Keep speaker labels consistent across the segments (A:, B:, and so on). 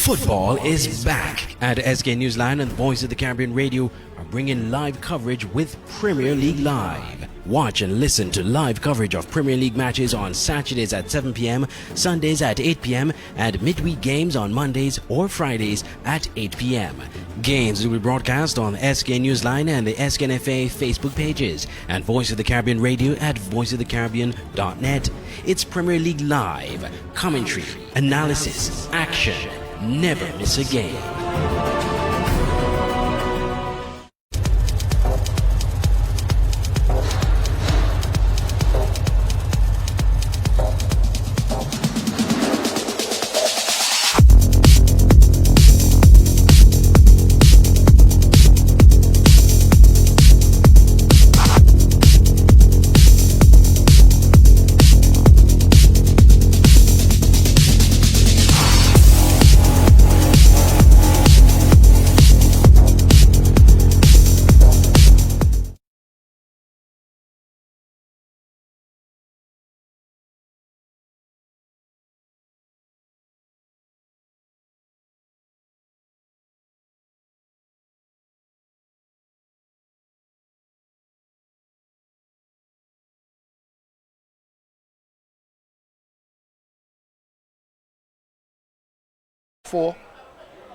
A: Football is back at SK NEWSLINE, and the Voice of the Caribbean Radio are bringing live coverage with Premier League Live. Watch and listen to live coverage of Premier League matches on Saturdays at 7 p.m, Sundays at 8 p.m, and midweek games on Mondays or Fridays at 8 p.m. Games will be broadcast on SK NEWSLINE and the SKNFA Facebook pages, and Voice of the Caribbean Radio at voiceofthecaribbean.net. It's Premier League Live. Commentary, analysis, action. Never miss a game.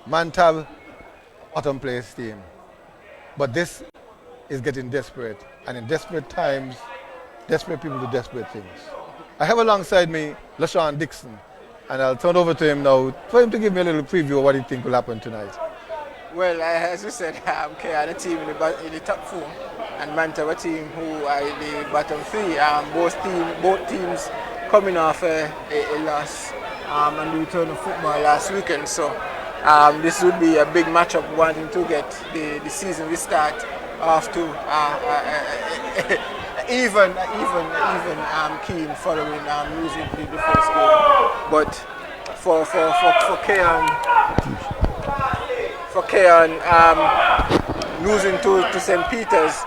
B: Mantab, bottom place team. But this is getting desperate, and in desperate times, desperate people do desperate things. I have alongside me LaShawn Dixon, and I'll turn over to him now for him to give me a little preview of what he thinks will happen tonight.
C: Well, as you said, Cayon a team in the top four, and Mantab a team who are in the bottom three. Both teams coming off a loss and the return of football last weekend. So this would be a big matchup, wanting to get the season restart off to even keen following losing the first game. But for Cayon losing to St. Peter's,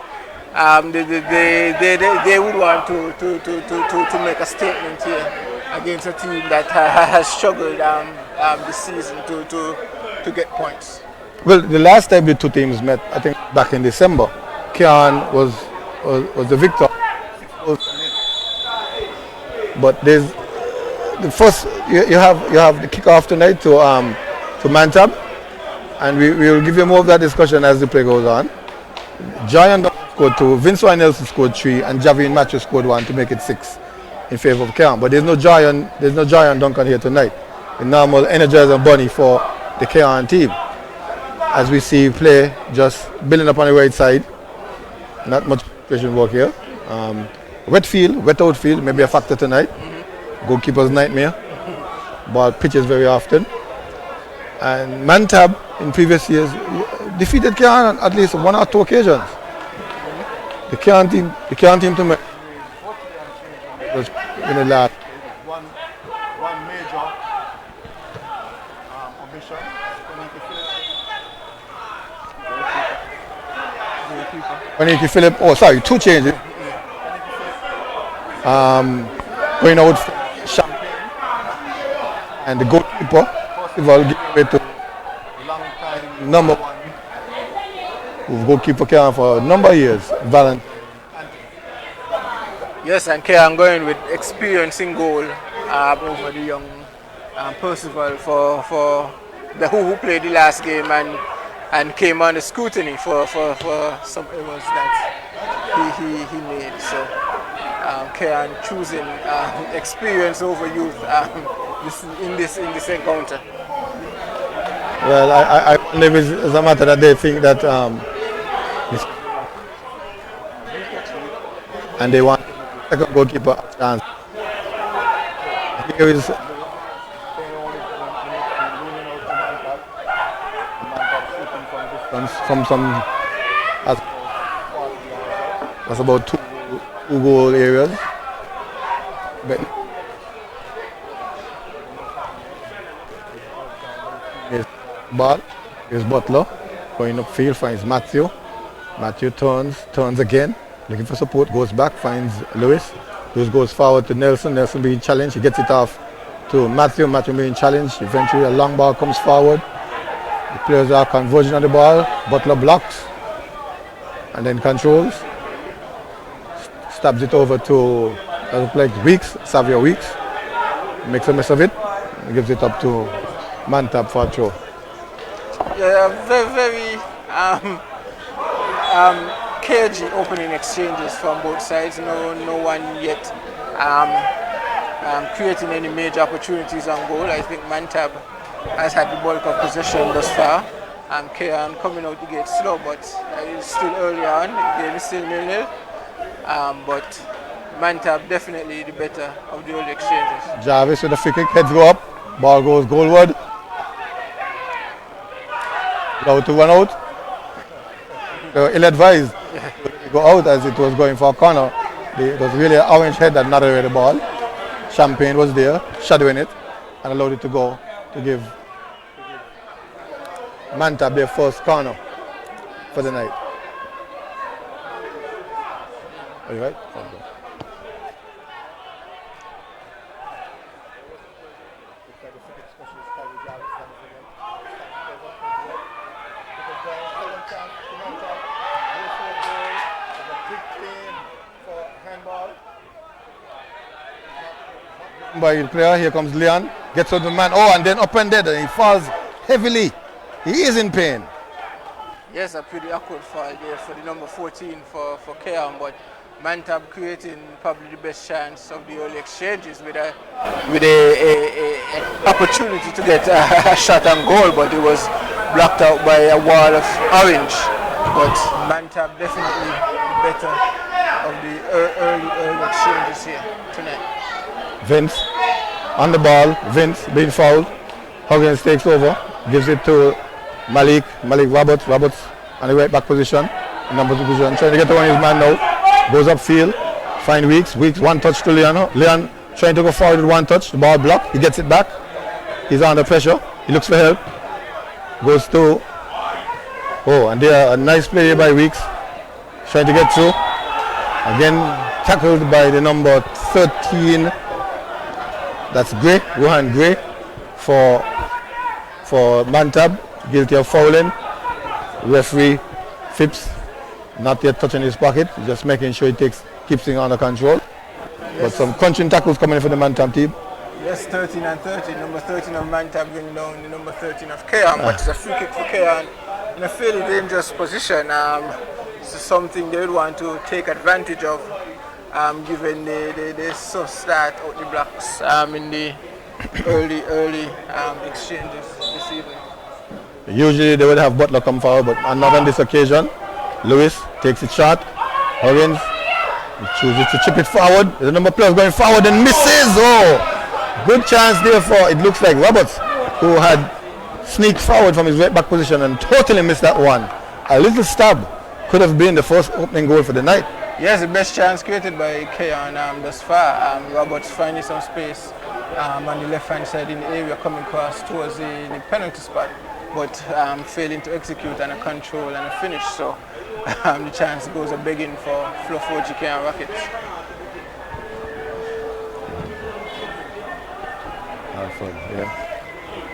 C: they would want to make a statement here against a team that has struggled this season to get points.
B: Well, the last time the two teams met, I think back in December, Cayon was the victor. But there's the first you have the kickoff tonight to Mantab, and we will give you more of that discussion as the play goes on. Giant scored 2, Vince Nelson scored 3, and Javian Matthew scored 1 to make it 6 in favor of Cayon. But there's no Giant Duncan here tonight. The normal Energizer Bunny for the Cayon team. As we see play just building up on the right side. Not much pressure work here. Wet outfield, maybe a factor tonight. Goalkeeper's nightmare. Ball pitches very often. And Mantab in previous years defeated Cayon on at least 1 or 2 occasions. The Cayon team to me was in the last one major omission. Philip, 2 changes. Going out Champagne, and the goalkeeper, Percival, giving way to long-time number 1 goalkeeper Cayon for a number of years, Valentine.
C: Yes, and Cayon going with experience in goal over the young Percival for the who played the last game and came under scrutiny for some errors that he made. So Cayon choosing experience over youth in this encounter.
B: Well, I wonder if it's a matter that they think that and they want second goalkeeper a chance. Here is from some that's about two goal areas. But ball is Butler going upfield, finds Matthew. Matthew turns again, looking for support, goes back, finds Lewis. Lewis goes forward to Nelson. Nelson being challenged, he gets it off to Matthew. Matthew being challenged. Eventually a long ball comes forward. The players are converging on the ball. Butler blocks and then controls. Stabs it over to like Weeks, Xavier Weeks. Makes a mess of it. And gives it up to Mantab for a throw.
C: Yeah, very cagey opening exchanges from both sides. No one yet creating any major opportunities on goal. I think Mantab has had the bulk of possession thus far. Cayon coming out the gate slow, but it's still early on. The game is still 0-0. But Mantab definitely the better of the early exchanges.
B: Jarvis with a free kick, heads go up, ball goes goalward. Allowed to run out. Ill-advised to go out as it was going for a corner. It was really an orange head that not away the ball. Champagne was there, shadowing it, and allowed it to go to give Mantab their first corner for the night. Are you right? Okay. By the player, here comes Leon, gets out the man, and then upended and he falls heavily. He is in pain.
C: Yes, a pretty awkward fall there for the number 14 for Cayon, but Mantab creating probably the best chance of the early exchanges with a opportunity to get a shot on goal, but it was blocked out by a wall of orange. But Mantab definitely better of the early exchanges here tonight.
B: Vince on the ball, Vince being fouled. Huggins takes over, gives it to Malik Roberts on the right back position, number 2 position, trying to get to one of his man now, goes upfield, find Weeks, one touch to Leon trying to go forward with one touch, the ball blocked, he gets it back, he's under pressure, he looks for help, goes to, and there a nice play here by Weeks, trying to get through, again tackled by the number 13, that's Gray, Rohan Gray for Mantab, guilty of fouling. Referee Phipps not yet touching his pocket, just making sure he keeps things under control. Yes. But some crunching tackles coming in for the Mantab team.
C: Yes, 13 and 13. Number 13 of Mantab bringing down the number 13 of Cayon, but it's a free kick for Cayon in a fairly dangerous position. This is something they would want to take advantage of. Given the start out the blocks in the early exchanges this evening.
B: Usually they would have Butler come forward, but not on this occasion. Lewis takes it shot. Huggins chooses to chip it forward. The number of players going forward and misses. Good chance there for, it looks like Roberts, who had sneaked forward from his right back position and totally missed that one. A little stab could have been the first opening goal for the night.
C: Yes, the best chance created by Cayon thus far. Roberts finding some space on the left-hand side in the area, coming across towards the penalty spot, but failing to execute and a control and a finish. So the chance goes a begging for Fluff OG Cayon Rockets.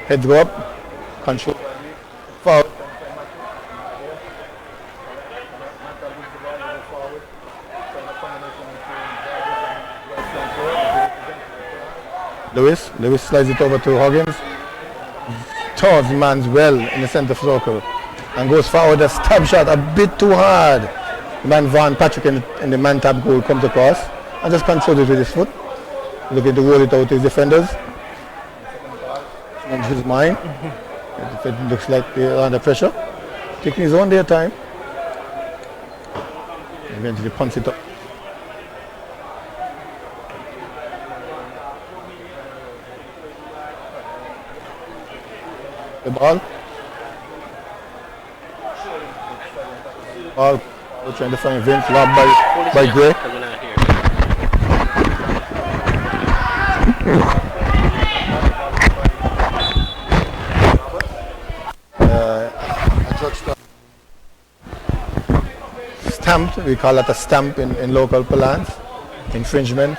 B: Heads go up, control, foul. Lewis slides it over to Huggins, towards man's well in the center circle and goes forward, a stab shot a bit too hard. The man Van Patrick in the Mantab goal comes across and just controls it with his foot, looking to roll it out to his defenders. On his mind, it looks like they're under pressure, taking his own their time, eventually punts it up. The ball. We're trying to find Vince, lobbed by Gray. Stamped, we call that a stamp in local parlance. Infringement.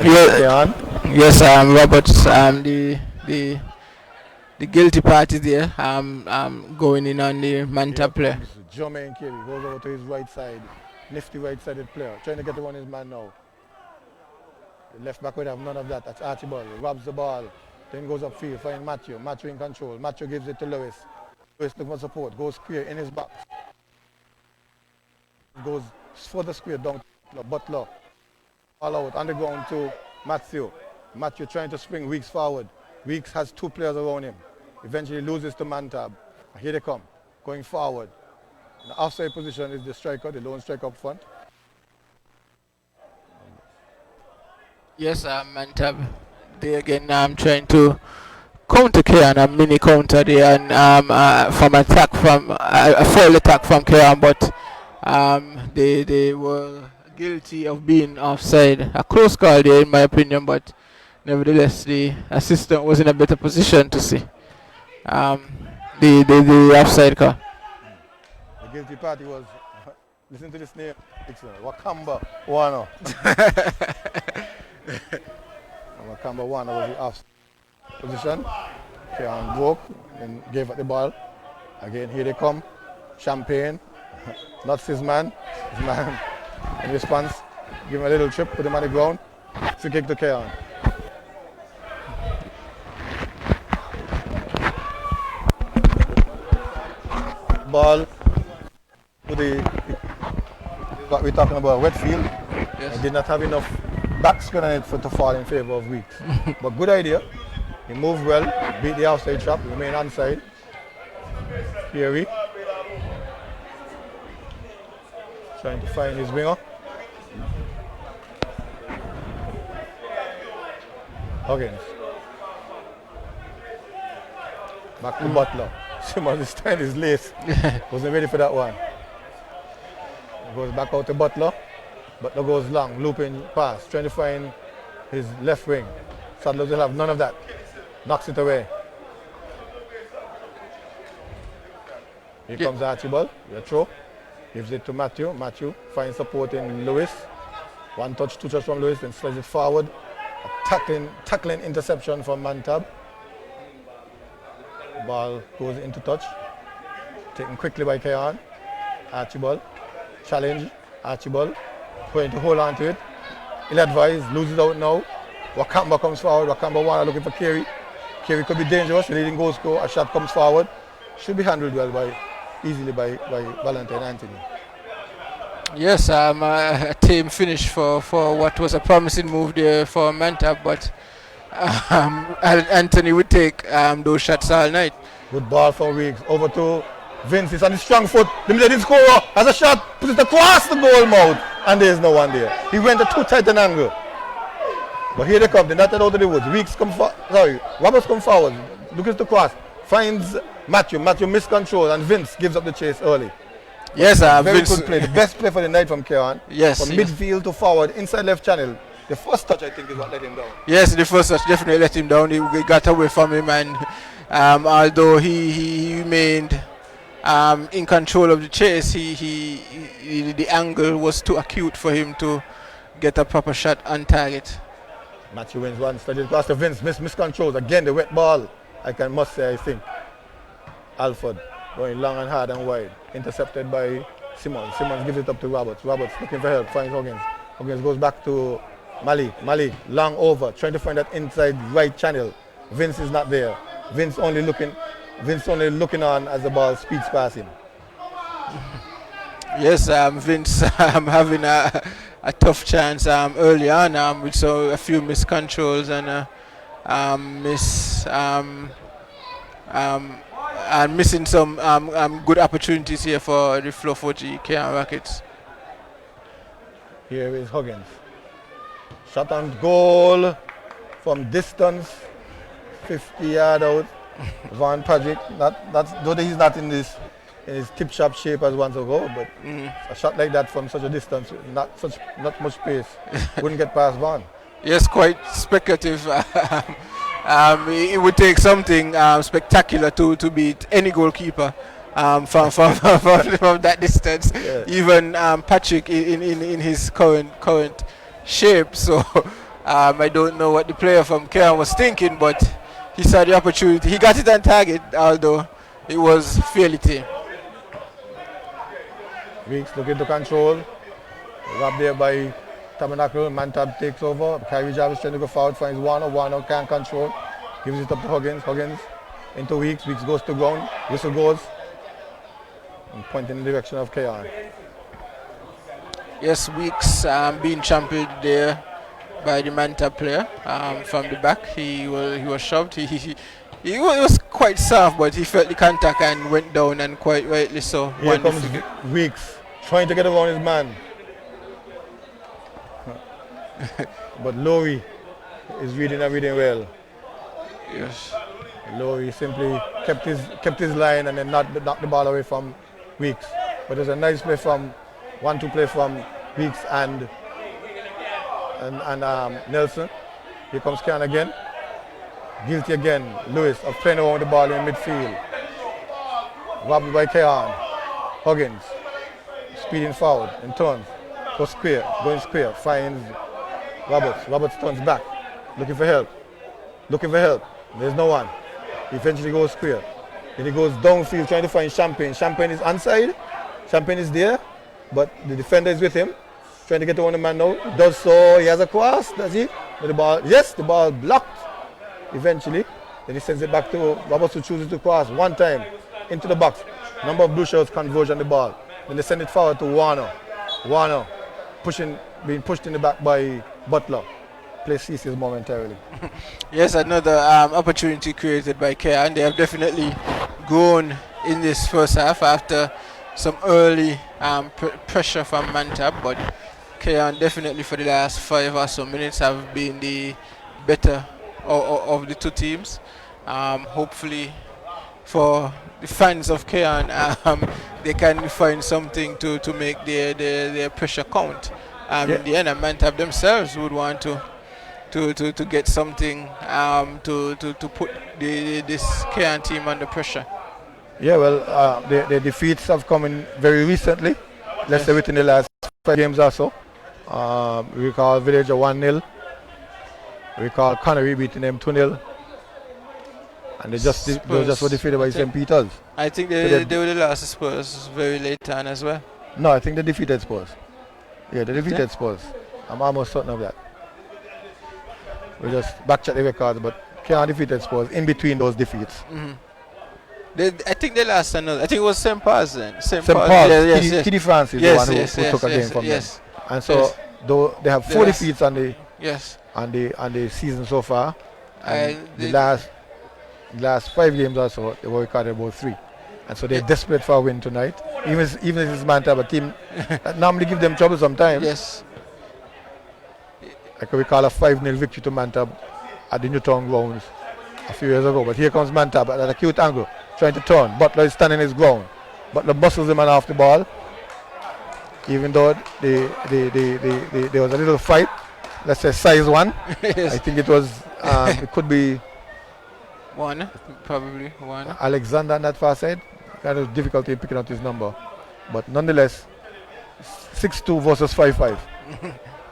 B: Cayon.
C: Yes, Roberts, the guilty party there, going in on the Mantab player.
B: Jermaine Carey goes over to his right side. Nifty right-sided player. Trying to get to one his man now. The left back would have none of that. That's Archibald. Robs the ball. Then goes upfield. Find Matthew. Matthew in control. Matthew gives it to Lewis. Lewis looking for support. Goes square in his box. Goes for the square down to Butler. All out on the ground to Matthew. Matthew trying to spring Weeks forward. Weeks has two players around him. Eventually loses to Mantab. Here they come. Going forward. The offside position is the striker, the lone striker up front.
C: Yes, Mantab. They again trying to counter Cayon, a mini counter there, and from attack from a full attack from Cayon, but they were guilty of being offside. A close call there in my opinion, but nevertheless the assistant was in a better position to see the offside call.
B: The guilty party was, listen to this name, Wakamba Wana. Wakamba Wana was the offside position. Cayon broke and gave up the ball. Again, here they come. Champagne, not his man. His man in response, give him a little chip, put him on the ground. Free kick to Cayon. Ball to the what we're talking about, wet field.
C: Yes.
B: He did not have enough backspin on it to fall in favor of Weeks. But good idea. He moved well, beat the outside trap, remain onside. Here trying to find his winger. Huggins. Back to Butler. Simmons is tying his lace. Wasn't ready for that one. Goes back out to Butler. Butler goes long, looping pass, trying to find his left wing. Sadler will have none of that. Knocks it away. Here comes Archibald, the throw. Gives it to Matthew. Matthew finds support in Lewis. One touch, two touch from Lewis, then slides it forward. A tackling interception from Mantab. Ball goes into touch. Taken quickly by Cayon. Archibald. Challenge. Archibald. Going to hold on to it. Ill-advised. Loses out now. Wakamba comes forward. Wakamba Wana looking for Carey. Carey could be dangerous. The leading goal scorer. A shot comes forward. Should be handled well easily by Valentine Anthony.
C: Yes, a team finish for what was a promising move there for Mantab, but Anthony would take those shots all night.
B: Good ball for Weeks. Over to Vince. It's on his strong foot. The middle scorer has a shot. Puts it across the goal mouth. And there's no one there. He went to too tight an angle. But here they come. They're not out of the woods. Weeks come forward. Roberts come forward. Looks to cross. Finds Matthew. Matthew miscontrol. And Vince gives up the chase early.
C: Yes,
B: very
C: Vince.
B: good play. The best play for the night from Cayon.
C: Yes.
B: From midfield to forward, inside left channel. The first touch, I think, is what let him down.
C: Yes, the first touch definitely let him down. He got away from him, and although he remained in control of the chase, the angle was too acute for him to get a proper shot on target.
B: Matthew wins one, studied past to Vince, miscontrols. Again, the wet ball, must say, I think. Alford going long and hard and wide. Intercepted by Simmons. Simmons gives it up to Roberts. Roberts looking for help, finds Huggins. Huggins goes back to Mali. Mali, long over, trying to find that inside right channel. Vince is not there. Vince only looking on as the ball speeds past him.
C: Yes, Vince having a tough chance early on with a few miscontrols and missing some good opportunities here for the Flow 40 Cayon Rockets.
B: Here is Huggins. Shot on goal from distance, 50 yards out. Van Patrick, though he's not in his tip-top shape as once ago, but a shot like that from such a distance, not much pace, wouldn't get past Van.
C: Yes, quite speculative. It would take something spectacular to beat any goalkeeper from that distance. Yeah. Even Patrick in his current shape. So I don't know what the player from Cayon was thinking, but he saw the opportunity. He got it on target, although it was fairly tame.
B: Weeks looking to control. Robbed there by Tabernacle. Mantab takes over. Kyrie Jarvis trying to go forward, finds Warner. Warner can't control. Gives it up to Huggins. Huggins into Weeks. Weeks goes to ground. Whistle goes. And pointing in the direction of Cayon.
C: Yes, Weeks being trampled there by the Mantab player from the back. He was shoved. He was quite soft, but he felt the contact and went down, and quite rightly so.
B: Here comes Weeks trying to get around his man. But Lowry is reading everything well.
C: Yes.
B: Lowry simply kept his line and then knocked the ball away from Weeks. But there's a nice play from 1-2 play from Weeks and Nelson. Here comes Cayon again. Guilty again, Lewis, of playing around the ball in midfield. Robbed by Cayon. Huggins, speeding forward and turns. Goes square, going square, finds Roberts. Roberts turns back, looking for help. There's no one. He eventually goes square. Then he goes downfield trying to find Champagne. Champagne is onside. Champagne is there, but the defender is with him. Trying to get to one man now. Does so. He has a cross, does he? But the ball blocked. Eventually, then he sends it back to Roberts, who chooses to cross one time into the box. Number of blue shirts converge on the ball. Then they send it forward to Warner. Warner being pushed in the back by Butler. Play ceases momentarily.
C: Yes, another opportunity created by Cayon. They have definitely grown in this first half after some early pressure from Mantab, but Cayon definitely for the last 5 or so minutes have been the better of the two teams. Hopefully for the fans of Cayon, they can find something to make their pressure count. In the end, Mantab themselves would want to get something to put this Cayon team under pressure.
B: Yeah, well, the defeats have come in very recently. Let's say within the last 5 games or so. We recall Villager 1-0. We recall Connery beating them 2-0. And they were just defeated by St. Peter's.
C: I think they were the last Spurs very late on as well.
B: No, I think they defeated Spurs. Yeah, they defeated Spurs. I'm almost certain of that. We just backcheck the records, but Cayon defeated Spurs in between those defeats.
C: Mm-hmm. I think they lost another. I think it was St. Paul's then.
B: St. Paul's. Yes. Kitty France is the one who took a game from them. And so though they have 4 defeats on the season so far. And the last 5 games or so, they were recorded about 3. And so they're desperate for a win tonight. Even if it's Mantab, a team that normally give them trouble sometimes.
C: Yes.
B: I can recall a 5-0 victory to Mantab at the Newtown grounds a few years ago. But here comes Mantab at a cute angle, trying to turn. Butler is standing his ground. Butler bustles him and off the ball. Even though there was a little fight, let's say size 1.
C: Yes.
B: I think it was, it could be
C: 1, probably 1.
B: Alexander on that far side. Kind of difficulty in picking out his number. But nonetheless, 6-2 versus 5-5.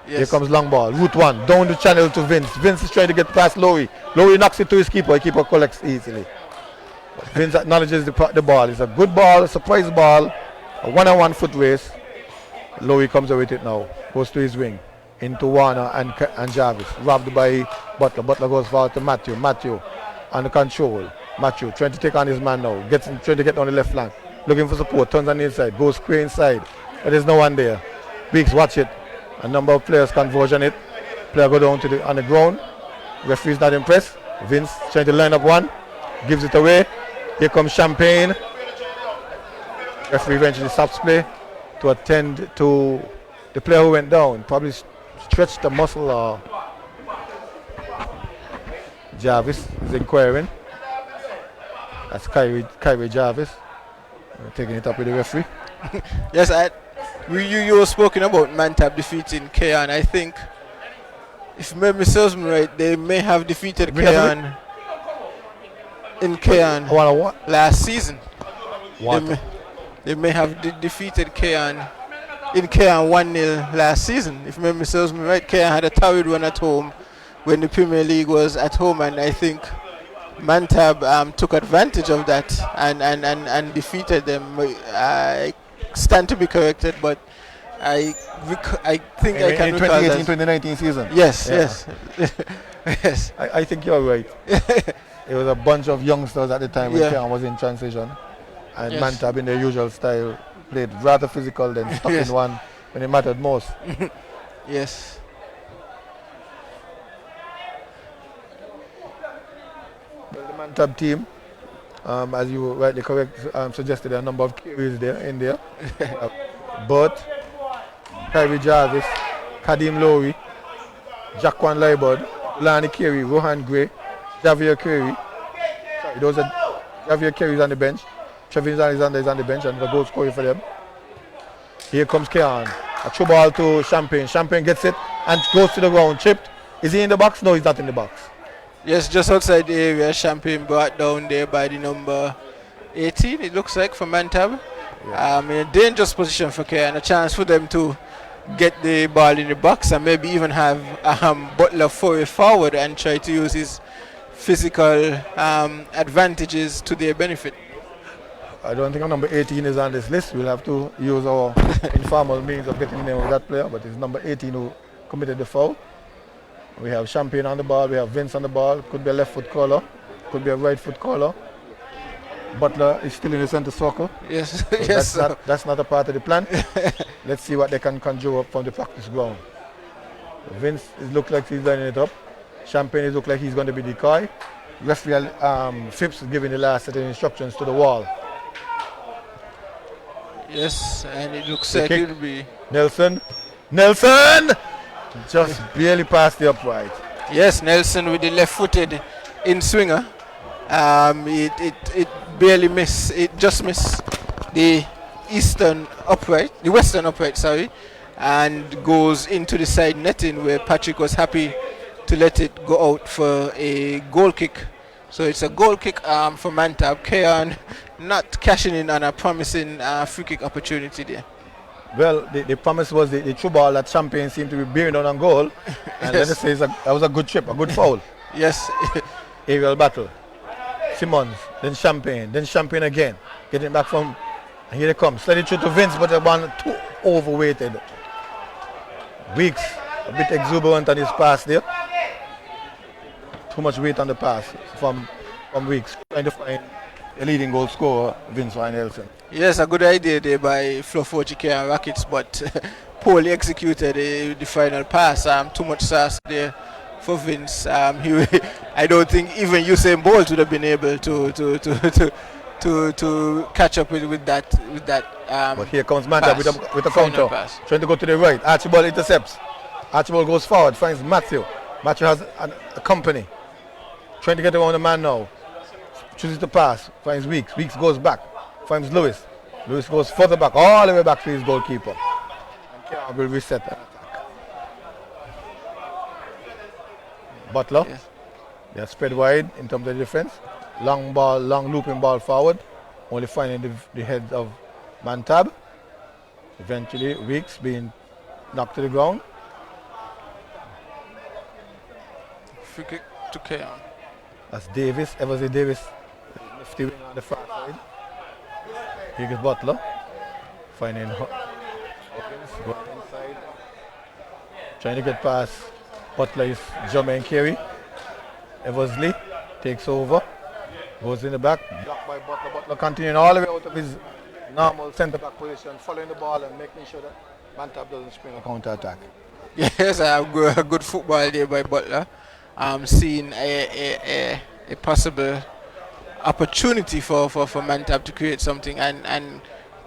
C: Yes.
B: Here comes long ball, route 1, down the channel to Vince. Vince is trying to get past Lowry. Lowry knocks it to his keeper. The keeper collects easily. But Vince acknowledges the ball. It's a good ball, a surprise ball, a one-on-one foot race. Lowry comes away with it now. Goes to his wing. Into Warner and Jarvis. Robbed by Butler. Butler goes forward to Matthew. Matthew on the control. Matthew trying to take on his man now. Trying to get on the left flank. Looking for support. Turns on the inside. Goes square inside. But there's no one there. Weeks, watch it. A number of players converge on it. Player go down on the ground. Referee's not impressed. Vince trying to line up one. Gives it away. Here comes Champagne. Referee eventually stops play to attend to the player who went down. Probably stretched the muscle or Jarvis is inquiring. That's Kyrie Jarvis. Taking it up with the referee.
C: Yes, you were spoken about Mantab defeating Cayon. I think, if memory serves me right, they may have defeated Cayon in Cayon last season. They may have defeated Cayon in Cayon 1-0 last season. If memory serves me right, Cayon had a torrid run at home when the Premier League was at home, and I think Mantab took advantage of that and defeated them. I stand to be corrected, but I think I can
B: in
C: recall
B: 2018,
C: that.
B: 2019 season.
C: Yes,
B: Yeah.
C: yes, yes.
B: I think you're right. It was a bunch of youngsters at the time when
C: Yeah.
B: Cayon was in transition, and
C: Yes.
B: Mantab in their usual style played rather physical, then stuck
C: Yes.
B: in one when it mattered most.
C: Yes.
B: Well, the Mantab team, as you rightly correct, suggested a number of carries there in there. Bert, Kyrie Jarvis, Kadim Lowry, Jaquan Leibod, Lani Carey, Rohan Gray, Javier Carey. Sorry, those are Javier Carey's on the bench. Trevin Alexander is on the bench and the goal scorer for them. Here comes Cayon. A throw ball to Champagne. Champagne gets it and goes to the ground. Chipped. Is he in the box? No, he's not in the box.
C: Yes, just outside the area. Champagne brought down there by the number 18, it looks like, for Mantab. In a dangerous position for Cayon. A chance for them to get the ball in the box and maybe even have Butler forward and try to use his physical advantages to their benefit.
B: I don't think our number 18 is on this list. We'll have to use our informal means of getting the name of that player, but it's number 18 who committed the foul. We have Champagne on the ball, we have Vince on the ball. Could be a left foot caller, could be a right foot caller. Butler is still in the center circle.
C: Yes,
B: So
C: yes.
B: that's not a part of the plan. Let's see what they can conjure up from the practice ground. Vince looks like he's lining it up. Champagne is look like he's going to be decoy. Referee Phipps is giving the last set of instructions to the wall.
C: Yes, and it looks
B: The
C: like
B: kick.
C: it'll be.
B: Nelson just barely past the upright.
C: Yes, Nelson with the left-footed in-swinger. It barely missed. It just missed the western upright, sorry, and goes into the side netting where Patrick was happy to let it go out for a goal kick. So it's a goal kick for Mantab. Cayon not cashing in on a promising free kick opportunity there.
B: Well, the promise was the true ball that Champagne seemed to be bearing down on goal. And
C: Yes.
B: then it says that was a good chip, a good foul.
C: Yes.
B: Aerial battle. Simmons, then Champagne again. Getting back from, and here they come. Slide it through to Vince, but the one too overweighted. Weeks, a bit exuberant on his pass there. Too much weight on the pass from Weeks. Trying to find the leading goal scorer, Vince Van Nelson.
C: Yes, a good idea there by Fluff and Rockets, but poorly executed the final pass. Too much sauce there for Vince. I don't think even Usain Bolt would have been able to catch up with that.
B: But here comes Mantab with a
C: Final
B: counter.
C: pass.
B: Trying to go to the right. Archibald intercepts. Archibald goes forward, finds Matthew. Matthew has a company. Trying to get around the man now. Chooses to pass. Finds Weeks. Weeks goes back. Finds Lewis. Lewis goes further back, all the way back to his goalkeeper. And Cayon will reset an attack. Butler.
C: Yes.
B: They are spread wide in terms of defense. Long ball, long looping ball forward. Only finding the head of Mantab. Eventually, Weeks being knocked to the ground.
C: Free kick to Cayon.
B: That's Davis, Eversley Davis, nifty wing on the far side. Here is Butler, finding Hawkins, going inside, trying to get past Butler is Jermaine Carey. Eversley takes over, goes in the back, blocked by Butler. Butler continuing all the way out of his normal centre back position, following the ball and making sure that Mantab doesn't spring a counter attack.
C: Yes, a good football there by Butler. Seeing a possible opportunity for Mantab to create something and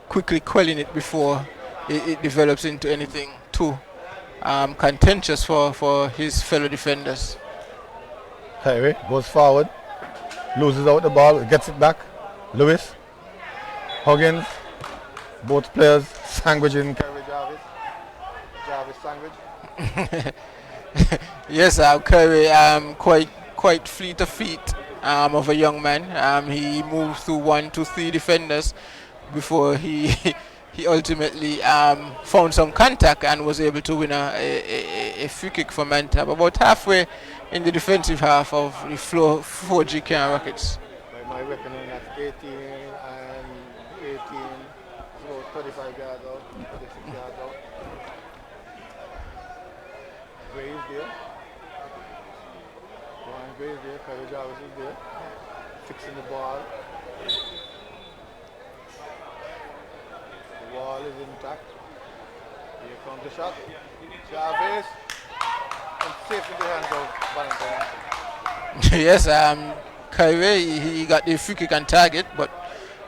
C: quickly quelling it before it develops into anything too contentious for his fellow defenders.
B: Kyrie goes forward, loses out the ball, gets it back. Lewis, Huggins, both players sandwiching Kyrie Jarvis. Jarvis sandwich.
C: Yes, Curry quite fleet of feet of a young man. He moved through 1, 2, 3 defenders before he he ultimately found some contact and was able to win a free kick for Mantab about halfway in the defensive half of the 4G Cayon Rockets.
B: By my reckoning, that's 18 and 18, so 35 yards out, 36 yards out. Gray is there. Ryan Gray is there, Kyle Jarvis is there. Fixing the ball. The wall is intact. Here comes the shot. Jarvis. And safe in the hands of Valentine.
C: Yes, Kyrie, he got the free kick on target, but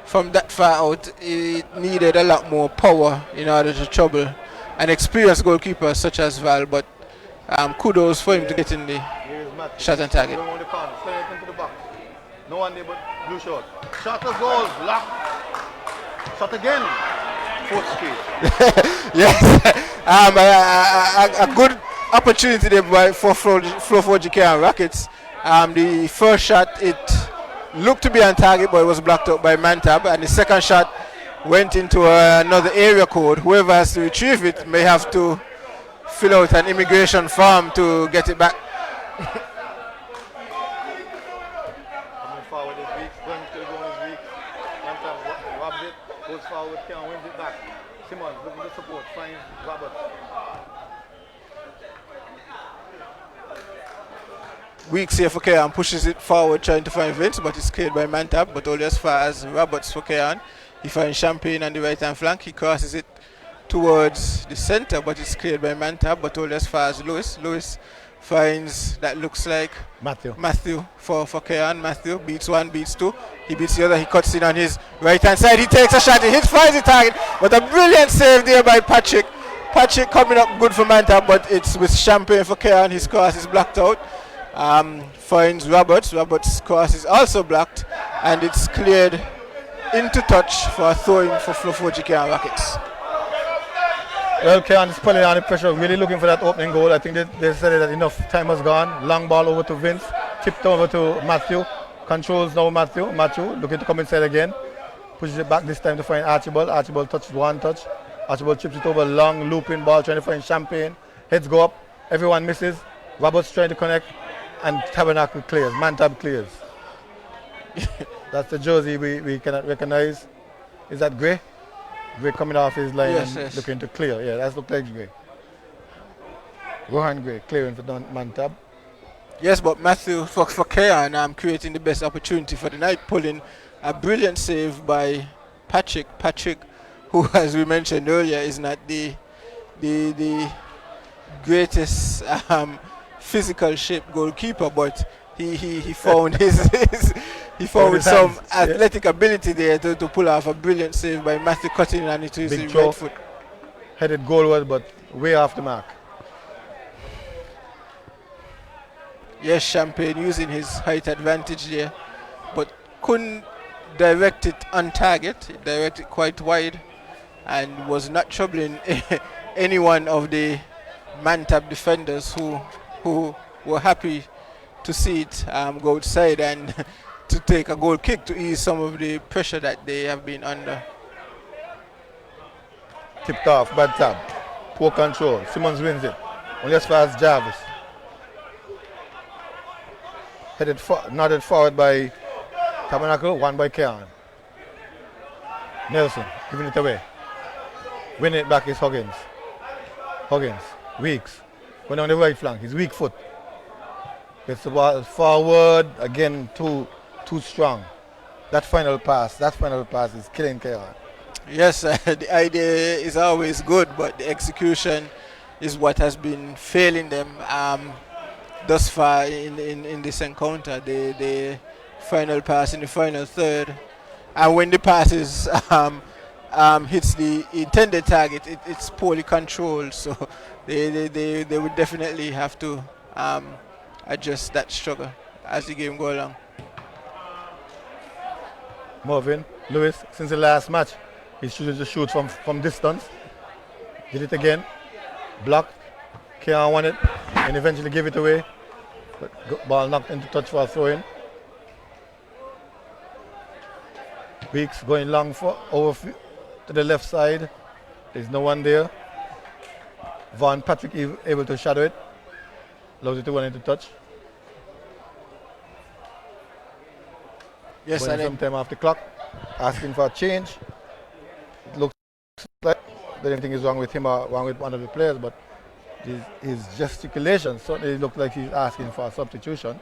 C: from that far out, he needed a lot more power in order to trouble an experienced goalkeeper such as Val, but kudos for him to get in the shot on target.
B: Into the box. No one there but blue shot. Shot the goal, block. Shot again. Fourth speed.
C: Yes, a good opportunity there for 4G Cayon Rockets. The first shot, it looked to be on target, but it was blocked out by Mantab, and the second shot went into another area code. Whoever has to retrieve it may have to fill out an immigration form to get it back.
B: Coming forward is weak, going to the goal is weak. Mantab robs it, goes forward, Cayon wins it back. Simmons looking to support, finds Robert.
C: Weeks here for Cayon, pushes it forward trying to find Vince, but it's cleared by Mantab, but only as far as Roberts for Cayon. He finds Champagne on the right hand flank, he crosses it towards the center, but it's cleared by Mantab, but only as far as Lewis. Lewis finds that looks like Matthew for Cayon. Matthew beats one, beats two, he beats the other, he cuts in on his right hand side, he takes a shot, he hits, finds the target, but a brilliant save there by Patrick. Patrick coming up good for Mantab, but it's with Champagne for Cayon, his cross is blocked out. Finds Roberts. Roberts' cross is also blocked, and it's cleared into touch for a throw-in for 4G Cayon Rockets.
B: Well, Cayon is pulling on the pressure, really looking for that opening goal. I think they said that enough time has gone. Long ball over to Vince, tipped over to Matthew. Controls now Matthew. Matthew looking to come inside again. Pushes it back this time to find Archibald. Archibald touches one touch. Archibald chips it over, long looping ball, trying to find Champagne. Heads go up, everyone misses. Roberts trying to connect, and Tabernacle clears, Mantab clears. That's the jersey we cannot recognize. Is that Gray? Gray coming off his line and looking to clear. Yeah, that looks like Gray. Rohan Gray clearing for Mantab.
C: Yes, but Matthew for Cayon creating the best opportunity for the night, pulling a brilliant save by Patrick. Patrick, who, as we mentioned earlier, is not the greatest physical shape goalkeeper, but he found he found some athletic ability there to pull off a brilliant save by Matthew, cutting on it with his right foot.
B: Headed goalward, but way off the mark.
C: Yes, Champagne using his height advantage there, but couldn't direct it on target. He directed it quite wide and was not troubling any one of the Mantab defenders who were happy to see it go outside and to take a goal kick to ease some of the pressure that they have been under.
B: Tipped off, bad tab. Poor control. Simmons wins it. Only as far as Jarvis. Nodded forward by Tabernacle, one by Cayon. Nelson giving it away. Winning it back is Huggins. Huggins, Weeks. Going on the right flank, his weak foot. Gets the ball forward, again too strong. That final pass is killing Cayon.
C: Yes, the idea is always good, but the execution is what has been failing them thus far in this encounter. The final pass in the final third, and when the passes hits the intended target, it's poorly controlled. So they would definitely have to adjust that struggle as the game goes along.
B: Marvin Lewis, since the last match, he's choosing to shoot from distance. Did it again. Blocked. Cayon won it and eventually gave it away. But ball knocked into touch for a throw-in. Weeks going long for over to the left side. There's no one there. Von Patrick able to shadow it. Allows it to run into touch.
C: Yes,
B: Going some time off the clock. Asking for a change. It looks like that anything is wrong with him or wrong with one of the players, but his gesticulation certainly looked like he's asking for a substitution.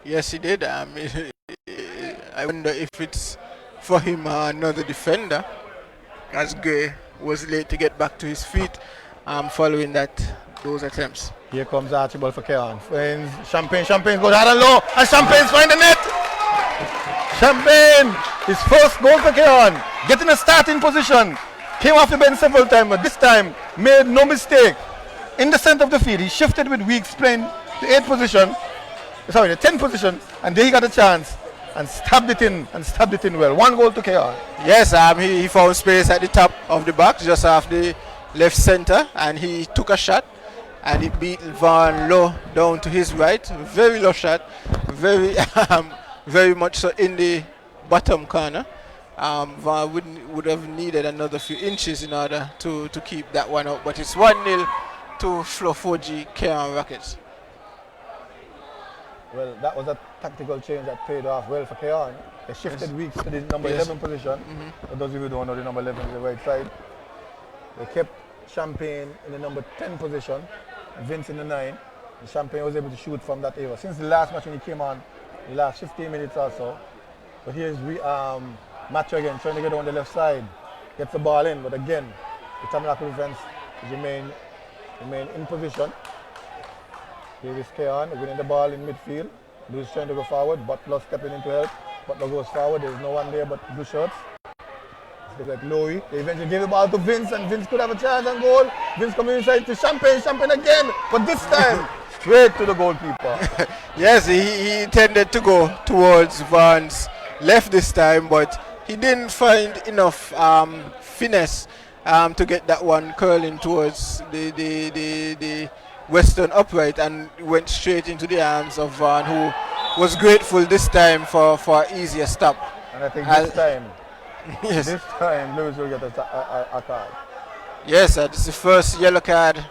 C: Yes, he did. I wonder if it's for him or another defender, as Gray was late to get back to his feet following those attempts.
B: Here comes Archibald for Cayon. Champagne goes hard and low, and Champagne's find the net. Champagne, his first goal for Cayon, getting a starting position. Came off the bench several times, but this time made no mistake. In the center of the field, he shifted with Weeks playing the 10th position, and there he got a chance and stabbed it in well. 1 goal to Cayon.
C: Yes, he found space at the top of the box, just off the left center, and he took a shot, and it beat Van low down to his right. Very low shot, very very much so in the bottom corner. Van would have needed another few inches in order to keep that one up, but it's 1-0 to Flo-4G Cayon Rockets.
B: Well, that was a tactical change that paid off well for Cayon. They shifted Weeks to the number 11 position. For those of you who don't know, the number 11 is the right side. They kept Champagne in the number 10 position, Vince in the 9. And Champagne was able to shoot from that area. Since the last match when he came on, the last 15 minutes or so. But here's Matthew again, trying to get on the left side. Gets the ball in, but again, the Tamilaka defense remain in position. Here is Cayon winning the ball in midfield. Lewis trying to go forward. Butler stepping in to help. Butler goes forward. There's no one there but blue shirts. It's like Lowy. They eventually gave the ball to Vince, and Vince could have a chance and goal. Vince coming inside to Champagne. Champagne again, but this time straight to the goalkeeper.
C: Yes, he intended to go towards Van's left this time, but he didn't find enough finesse to get that one curling towards the Western upright, and went straight into the arms of Van, who was grateful this time for an easier stop.
B: And I think this time, yes, this time Lewis will get a card.
C: Yes, it's the first yellow card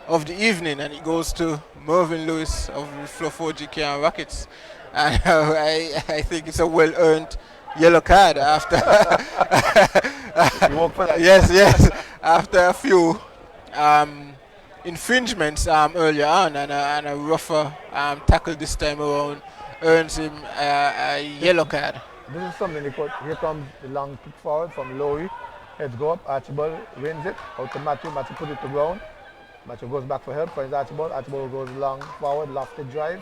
C: of the evening, and it goes to Mervyn Lewis of the Flo-4G Cayon Rockets. And I think it's a well-earned yellow card after
B: You work for that.
C: yes, after a few infringements earlier on, and a rougher tackle this time around earns him a yellow card.
B: This is something here comes the long kick forward from Lowy. Heads go up, Archibald wins it, out to Matthew, Matthew put it to ground. Matthew goes back for help, finds Archibald. Archibald goes long forward, lofted drive,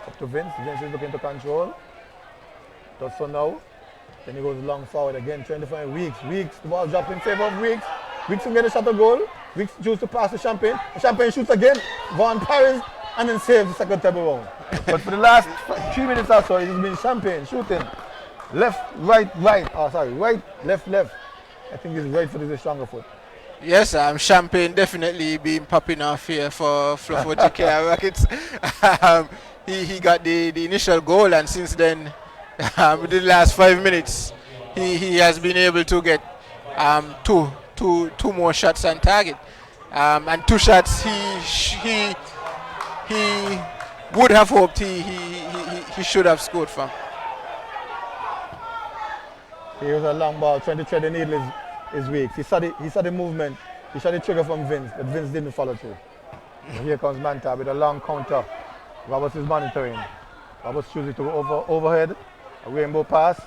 B: up to Vince. Vince is looking to control. Does so now. Then he goes long forward again, trying to find Weeks. The ball dropped in favor of Weeks. Weeks will get a shot on goal. Weeks chooses to pass to Champagne. Champagne shoots again. Von parries and then saves the second time around. But for the last 3 minutes or so, it has been Champagne shooting. Left, right, right. Left. I think his right foot is a stronger foot.
C: Yes, Champagne definitely been popping off here for Flo-4G Cayon Rockets. He got the initial goal, and since then, within the last 5 minutes, he has been able to get two more shots on target, and 2 shots he would have hoped he should have scored from.
B: Here's a long ball trying to thread the needle is Weeks. He saw the movement. He saw the trigger from Vince, but Vince didn't follow through. And here comes Mantab with a long counter. Roberts is monitoring. Roberts chooses to go overhead, a rainbow pass,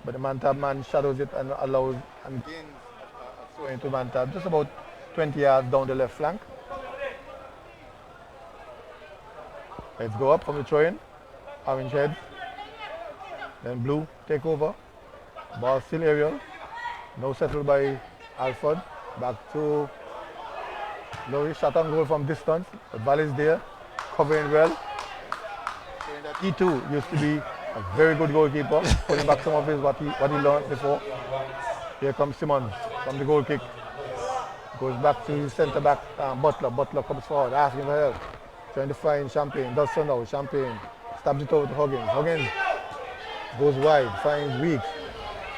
B: but the Mantab man shadows it and allows and gains a throw into Mantab, just about 20 yards down the left flank. Let's go up from the throw-in. Orange head. Then blue take over. Ball still aerial. Now settled by Alford. Back to Lowy. Shot on goal from distance. But Valley's there. Covering well. E2 used to be a very good goalkeeper. Putting back some of what he learned before. Here comes Simmons from the goal kick. Goes back to his centre back Butler. Butler comes forward, asking for help. Trying to find Champagne. Does so now. Champagne stabs it over to Huggins. Huggins goes wide, finds Weeks.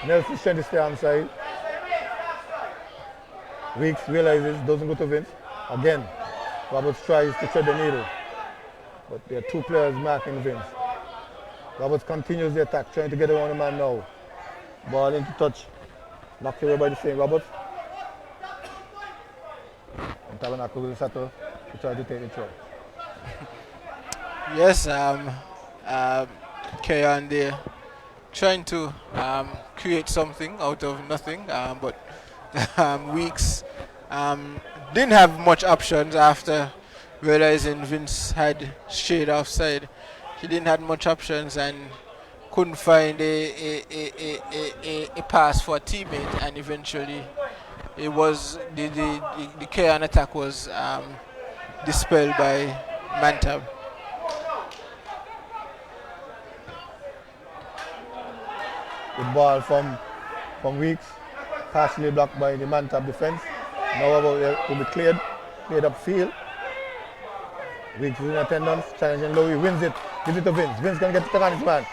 B: Nelson's trying to stay on side. Weeks realizes, doesn't go to Vince. Again, Roberts tries to thread the needle. But there are two players marking Vince. Roberts continues the attack, trying to get around the man now. Ball into touch. Knocked away by the same Roberts. And Tabernacle will settle to try to take the throw.
C: Yes, Cayon there trying to create something out of nothing, but Weeks didn't have much options after realizing Vince had strayed offside. He didn't have much options and couldn't find a pass for a teammate, and eventually it was the Cayon attack was dispelled by Mantab.
B: The ball from Weeks, partially blocked by the Mantab defense. Now about to be cleared upfield. Weeks is in attendance, challenging Lowy, wins it, gives it to Vince. Vince can get it on his man.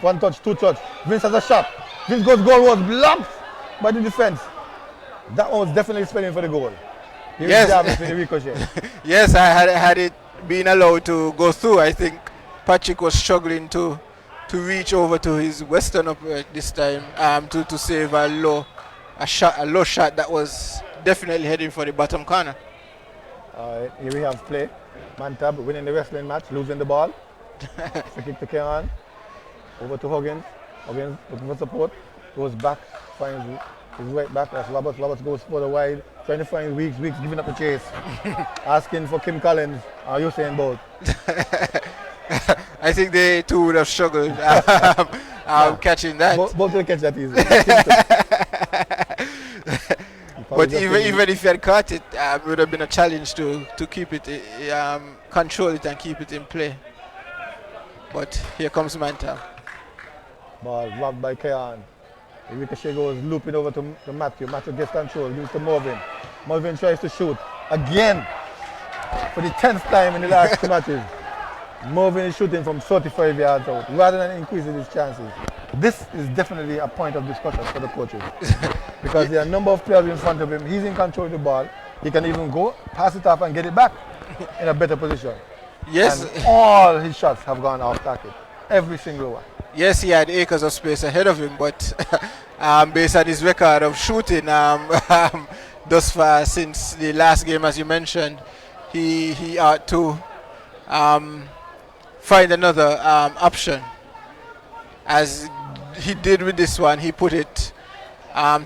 B: One touch, two touch. Vince has a shot. Vince goes goal, was blocked by the defense. That one was definitely spelling for the goal.
C: Yes.
B: The ricochet.
C: Yes, had it been allowed to go through, I think Patrick was struggling to reach over to his western upright this time to save a low shot that was definitely heading for the bottom corner.
B: Alright, here we have play. Mantab winning the wrestling match, losing the ball. Free kick to Cayon. Over to Huggins. Huggins looking for support. Goes back, finds his right back. That's Roberts. Roberts goes further wide. Trying to find Weeks. Weeks giving up the chase. Asking for Kim Collins. Are you saying both?
C: I think they two would have struggled catching that.
B: Both will catch that easily.
C: But even if he had caught it, it would have been a challenge to keep it, control it and keep it in play. But here comes Mantab.
B: Ball blocked by Cayon. The ricochet goes looping over to Matthew. Matthew gets control, gives to Morvin. Morvin tries to shoot again for the 10th time in the last two matches. Morvin is shooting from 35 yards out rather than increasing his chances. This is definitely a point of discussion for the coaches because there are a number of players in front of him. He's in control of the ball. He can even go, pass it off and get it back in a better position.
C: Yes.
B: And all his shots have gone off target. Every single one.
C: Yes, he had acres of space ahead of him, but based on his record of shooting thus far since the last game, as you mentioned, he ought to find another option. As he did with this one, he put it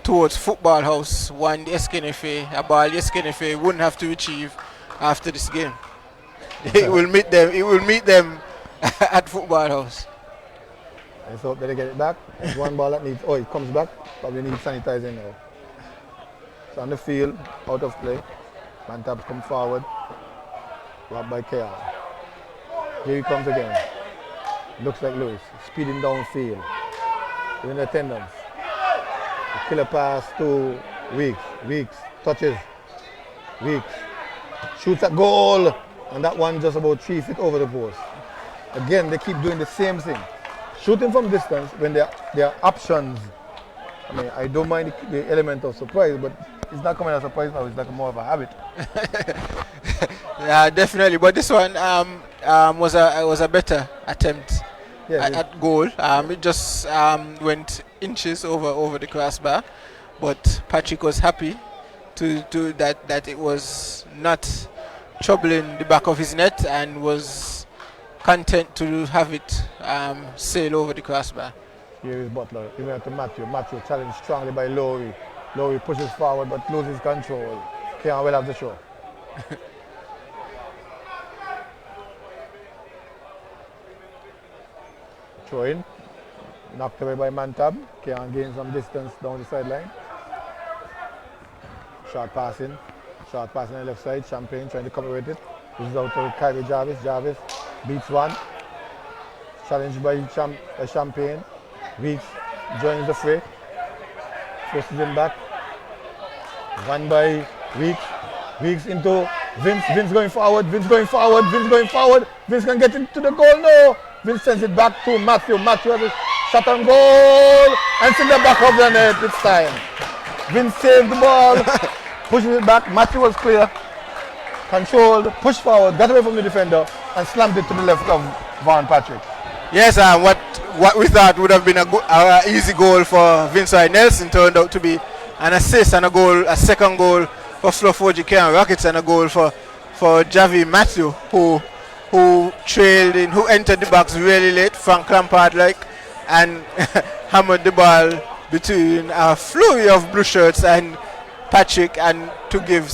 C: towards Football House, one the SKNFA, a ball the SKNFA wouldn't have to achieve after this game. It will meet them at Football House.
B: Let's hope that they get it back. It's one ball that needs, it comes back. Probably needs sanitizing now. It's on the field, out of play. Mantab comes forward. Robbed by Cayon. Here he comes again. Looks like Lewis. Speeding downfield. In attendance. A killer pass to Weeks. Weeks touches. Weeks shoots at goal. And that one just about 3 feet over the post. Again, they keep doing the same thing. Shooting from distance when there are options. I mean, I don't mind the element of surprise, but it's not coming as a surprise now. It's like more of a habit.
C: Yeah, definitely. But this one was a better attempt at goal. It just went inches over the crossbar, but Patrick was happy to do that it was not troubling the back of his net and was content to have it sail over the crossbar.
B: Here is Butler, giving it to Matthew. Matthew challenged strongly by Lowry. Lowry pushes forward but loses control. Cayon will have the show. Throw in. Knocked away by Mantab. Cayon gains some distance down the sideline. Short passing on the left side. Champagne trying to cover with it. This is out to Kyrie Jarvis. Jarvis beats one. Challenged by Champagne. Weeks joins the fray. Forces him back. One by Weeks. Weeks into Vince. Vince going forward. Vince can get into the goal now. Vince sends it back to Matthew. Matthew has a shot on goal. And it's in the back of the net this time. Vince saved the ball. pushes it back. Matthew was clear, controlled, pushed forward, got away from the defender, and slammed it to the left of Van Patrick.
C: Yes, what we thought would have been a easy goal for Vincent Nelson turned out to be an assist and a second goal for Fluff-Orji Cayon Rockets, and a goal for Javi Matthew, who trailed in, who entered the box really late, Frank Lampard-like, and hammered the ball between a flurry of blue shirts and Patrick, and to give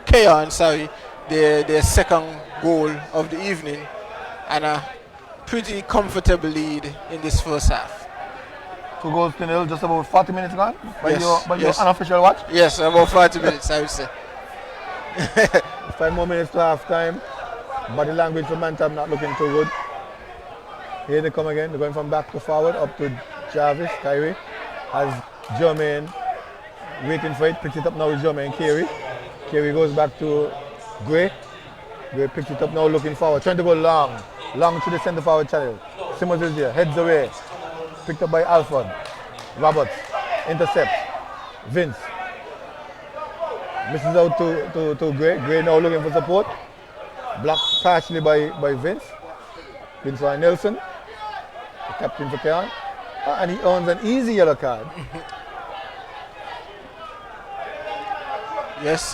C: Cayon, their second goal of the evening, and a pretty comfortable lead in this first half.
B: 2 goals to nil, just about 40 minutes gone by
C: Yes,
B: your unofficial watch.
C: Yes, about 40 minutes, I would say.
B: 5 more minutes to half time. Body language for Mantab not looking too good. Here they come again. They're going from back to forward up to Jarvis. Kyrie has Jermaine waiting for it. Picks it up now with Jermaine Carey. Carey goes back to Gray. Gray picks it up now looking forward. Trying to go long to the centre forward channel. Simmons is there. Heads away. Picked up by Alford. Roberts intercepts. Vince misses out to Gray. Gray now looking for support. Blocked partially by Vince. Vince Van Nelson, the captain for Cayon. And he earns an easy yellow card.
C: Yes,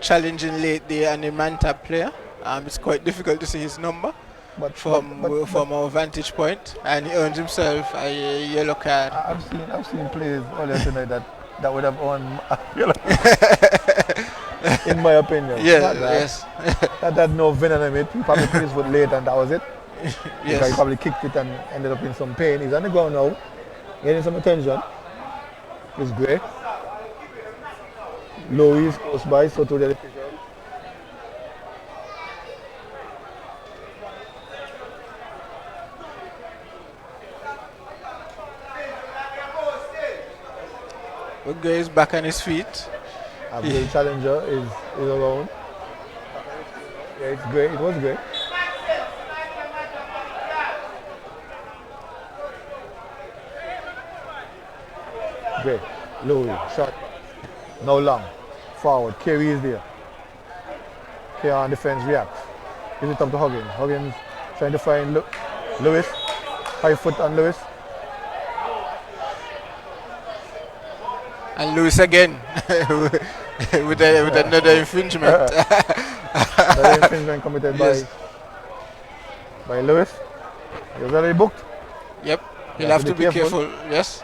C: challenging late there and the Mantab player. It's quite difficult to see his number from our vantage point, and he earns himself a yellow card.
B: I've seen players earlier tonight that would have earned a yellow card. In my opinion.
C: Yes.
B: That had no venom in it. He probably put his foot late and that was it.
C: Yes.
B: He probably kicked it and ended up in some pain. He's on the ground now, getting some attention. It's Gray. Louis close by, so to the official.
C: Gray is back on his feet.
B: The challenger is around. Yeah, it's great. It was great. Great. Louis, shot. No long. Forward. Carey is there. Cayon defense reacts. Gives it up to Huggins. Huggins trying to find Lewis. High foot on Lewis.
C: And Lewis again with another infringement.
B: Another infringement committed by Lewis. He was already booked.
C: Yep, he'll have to be careful. Yes.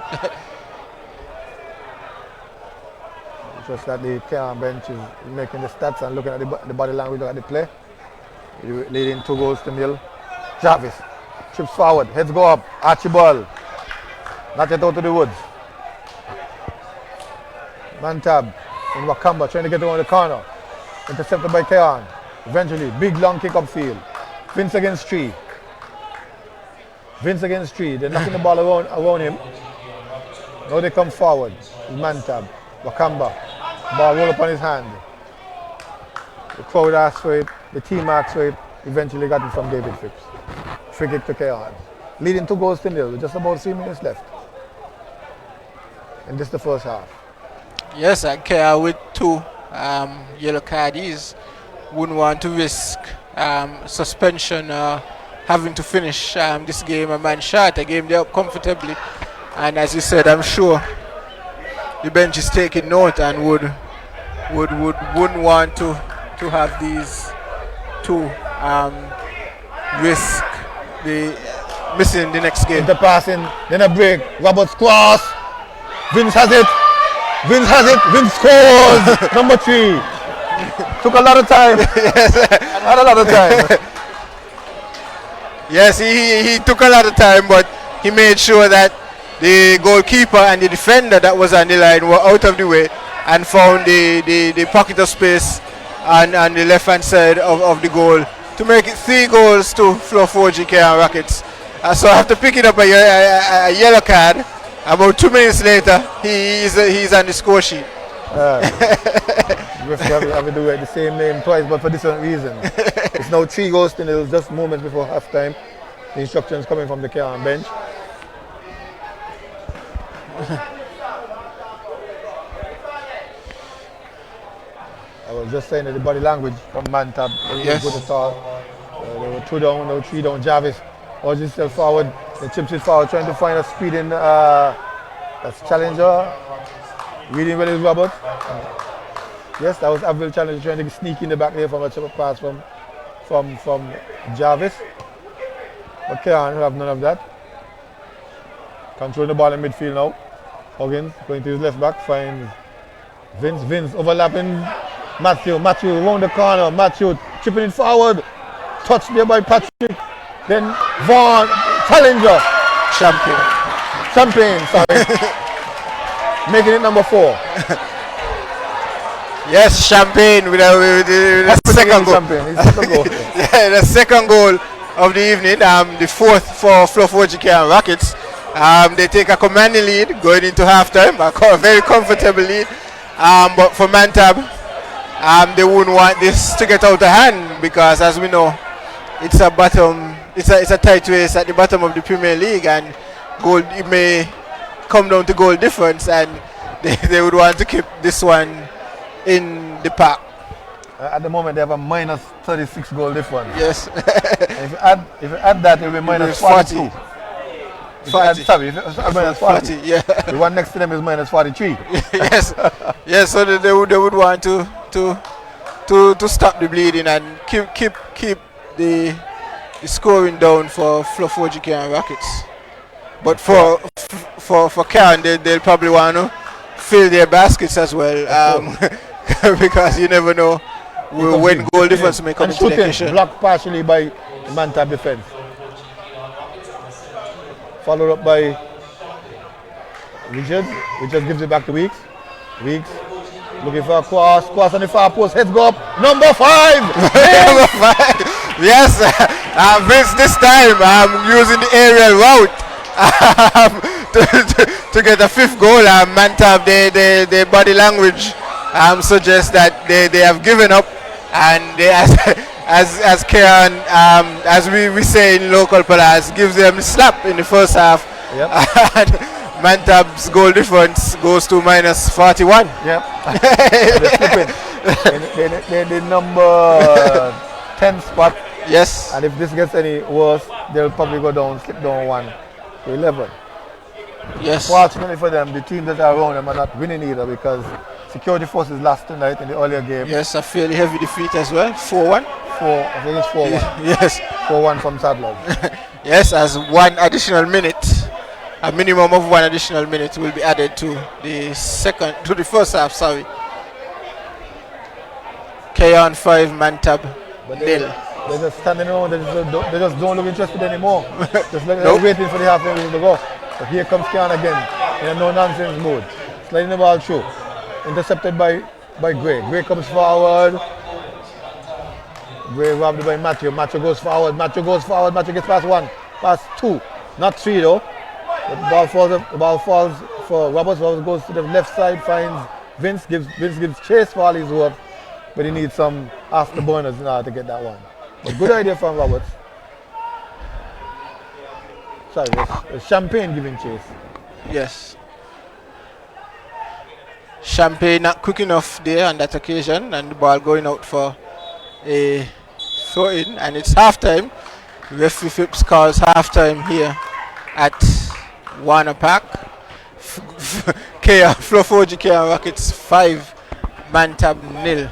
B: Just that the Cayon bench is making the stats and looking at the body language at the play. Leading 2 goals to nil. Jarvis trips forward, heads go up. Archibald not yet out of the woods. Mantab in Wakamba trying to get around the corner. Intercepted by Cayon. Eventually, big long kick upfield. Vince against 3. They're knocking the ball around him. Now they come forward. Mantab. Wakamba. Ball roll up on his hand. The crowd asked for it. The team asked for it. Eventually got it from David Phipps. Free kick to Cayon. Leading 2 goals to nil with just about 3 minutes left. And this is the first half.
C: Yes, and Cayon with 2 yellow cards wouldn't want to risk suspension or having to finish this game a man short. A game they're up comfortably, and as you said, I'm sure the bench is taking note and wouldn't want to have these 2 risk the missing the next game.
B: The passing, then a break. Roberts cross. Vince has it. Vince scores. Number 3. Took a lot of time. Had a lot of time.
C: Yes, he took a lot of time, but he made sure that the goalkeeper and the defender that was on the line were out of the way and found the pocket of space on the left hand side of the goal to make it 3 goals to Fluff-Orji Cayon Rockets. So after picking up a yellow card, about 2 minutes later, he's on the score sheet.
B: We have to do it the same name twice, but for different reasons. It's now 3 goals to nil, just moments before halftime. The instructions coming from the Cayon bench. was just saying that the body language from Mantab
C: Yes.
B: was good at all. They were 2 down, they were 3 down. Jarvis was just still forward. The chips it forward, trying to find a speed in that's Challenger. Reading well is Robert. Yes, that was Avril Challenger trying to sneak in the back there from a chip pass from Jarvis. But Cayon have none of that. Controlling the ball in midfield now. Huggins going to his left back, finds Vince overlapping Matthew around the corner, Matthew chipping it forward, touched there by Patrick, then Vaughn, Challenger, Champagne, sorry, making it number 4.
C: Yes, Champagne with the second goal. Yeah, the second goal of the evening, the 4th for Fluff OGK and Rockets. They take a commanding lead going into halftime, a very comfortable lead. But for Mantab, they wouldn't want this to get out of hand because, as we know, it's a tight race at the bottom of the Premier League, and it may come down to goal difference, and they would want to keep this one in the park.
B: At the moment, they have a minus 36 goal difference.
C: Yes.
B: If you add that, it will be minus 42.
C: 40.
B: Minus 40.
C: Yeah.
B: The one next to them is minus 43.
C: Yes. Yes. So they would want to stop the bleeding and keep the scoring down for Fluff OGK and Rockets. But for Cayon, they'll probably want to fill their baskets as well, because you never know when goal difference may come into the equation.
B: Blocked partially by Mantab defense. Followed up by Richards. Richards gives it back to Weeks. Weeks looking for a cross on the far post. Heads go up. Number 5.
C: Number 5. Yes. Vince this time using the aerial route to get a 5th goal. Mantab, their body language suggests that they have given up, and they, as Cayon, as we say in local parlance, gives them a slap in the first half.
B: Yep.
C: And Mantab's goal difference goes to minus 41.
B: Yep. They're the number 10 spot.
C: Yes.
B: And if this gets any worse, they'll probably slip down 1 to 11.
C: Yes.
B: Fortunately for them, the teams that are around them are not winning either, because Security Forces lost tonight in the earlier game.
C: Yes, a fairly heavy defeat as well. 4-1.
B: I think it's 4-1.
C: Yes.
B: 4-1 from Sadler's.
C: Yes, as 1 additional minute, a minimum of 1 additional minute will be added to the first half. Sorry. Cayon 5, Mantab nil.
B: They're just standing around. They just don't look interested anymore. Just waiting for the halfway whistle to go. But here comes Cayon again in a no-nonsense mode. Sliding the ball through. Intercepted by Gray. Gray comes forward. Gray robbed by Matthew. Matthew goes forward. Matthew gets past 1. Past 2. Not 3 though. The ball falls for Roberts. Roberts goes to the left side, finds Vince. Vince gives chase for all his work. But he needs some afterburners in order to get that one. But good idea from Roberts. Sorry, it's Champagne giving chase.
C: Yes. Champagne not quick enough there on that occasion, and the ball going out for a throw in, and it's halftime. Referee Phipps calls halftime here at Warner Park. Fluff OGK and Rockets 5, Mantab nil.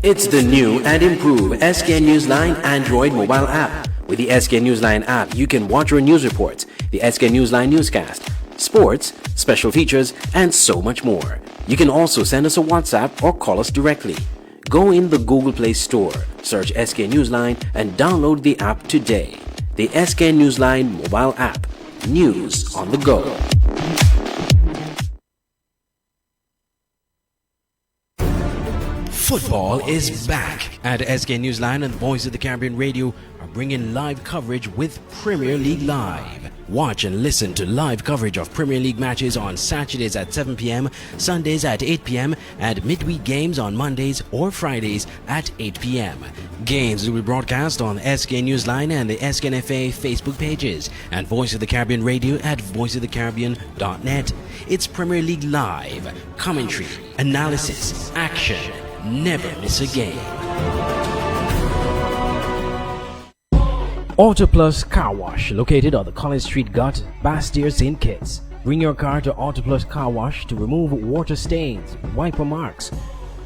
A: It's the new and improved SK NEWSLINE Android mobile app. With the SK NEWSLINE app, you can watch your news reports, the SK NEWSLINE newscast, sports, special features, and so much more. You can also send us a WhatsApp or call us directly. Go in the Google Play Store, search SK NEWSLINE, and download the app today. The SK NEWSLINE mobile app. News on the go. Football is back, and SK NEWSLINE and Voice of the Caribbean Radio are bringing live coverage with Premier League Live. Watch and listen to live coverage of Premier League matches on Saturdays at 7 p.m., Sundays at 8 p.m., and midweek games on Mondays or Fridays at 8 p.m. Games will be broadcast on SK NEWSLINE and the SKNFA Facebook pages, and Voice of the Caribbean Radio at voiceofthecaribbean.net. It's Premier League Live. Commentary, analysis, action. Never miss a game. Auto Plus Car Wash, located on the College Street Gut, Bastille, St. Kitts. Bring your car to Auto Plus Car Wash to remove water stains, wiper marks.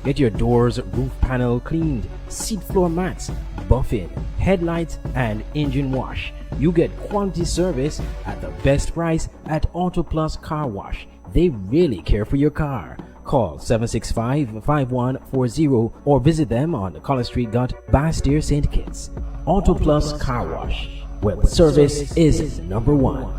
A: Get your doors, roof panel cleaned, seat floor mats, buffing, headlights, and engine wash. You get quality service at the best price at Auto Plus Car Wash. They really care for your car. Call 765-5140 or visit them on the College Street Gut, Bastille, St. Kitts. Auto Plus Car Wash, where the service is number one.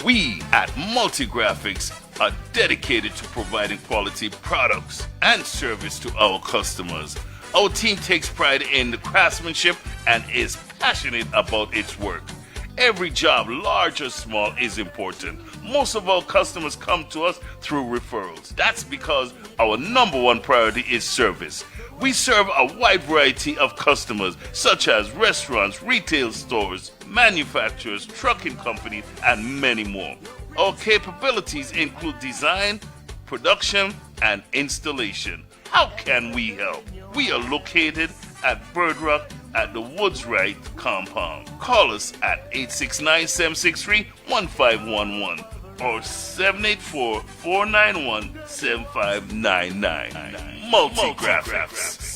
D: We at Multigraphics are dedicated to providing quality products and service to our customers. Our team takes pride in the craftsmanship and is passionate about its work. Every job, large or small, is important. Most of our customers come to us through referrals. That's because our number one priority is service. We serve a wide variety of customers, such as restaurants, retail stores, manufacturers, trucking companies, and many more. Our capabilities include design, production, and installation. How can we help? We are located at Bird Rock at the Woods Right compound. Call us at 869-763-1511 or 784-491-7599. Multigraphics.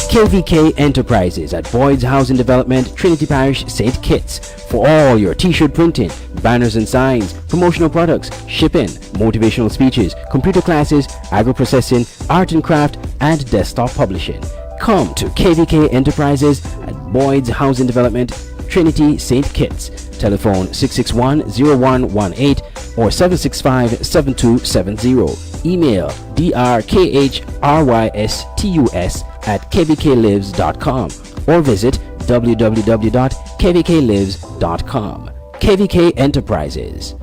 A: KVK Enterprises at Boyd's Housing Development, Trinity Parish, St. Kitts. For all your t-shirt printing, banners and signs, promotional products, shipping, motivational speeches, computer classes, agro-processing, art and craft, and desktop publishing. Come to KVK Enterprises at Boyd's Housing Development, Trinity, St. Kitts. Telephone 661-0118 or 765-7270. Email drkhrystus@kvklives.com or visit www.kvklives.com. KVK Enterprises.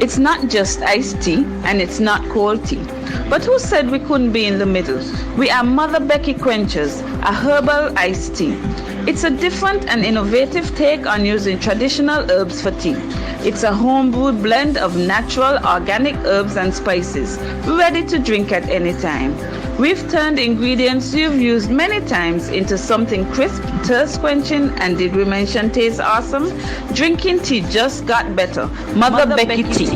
E: It's not just iced tea and it's not cold tea. But who said we couldn't be in the middle? We are Mother Becky Quenchers, a herbal iced tea. It's a different and innovative take on using traditional herbs for tea. It's a home-brewed blend of natural organic herbs and spices, ready to drink at any time. We've turned ingredients you've used many times into something crisp, thirst-quenching, and did we mention tastes awesome? Drinking tea just got better. Mother Becky Tea.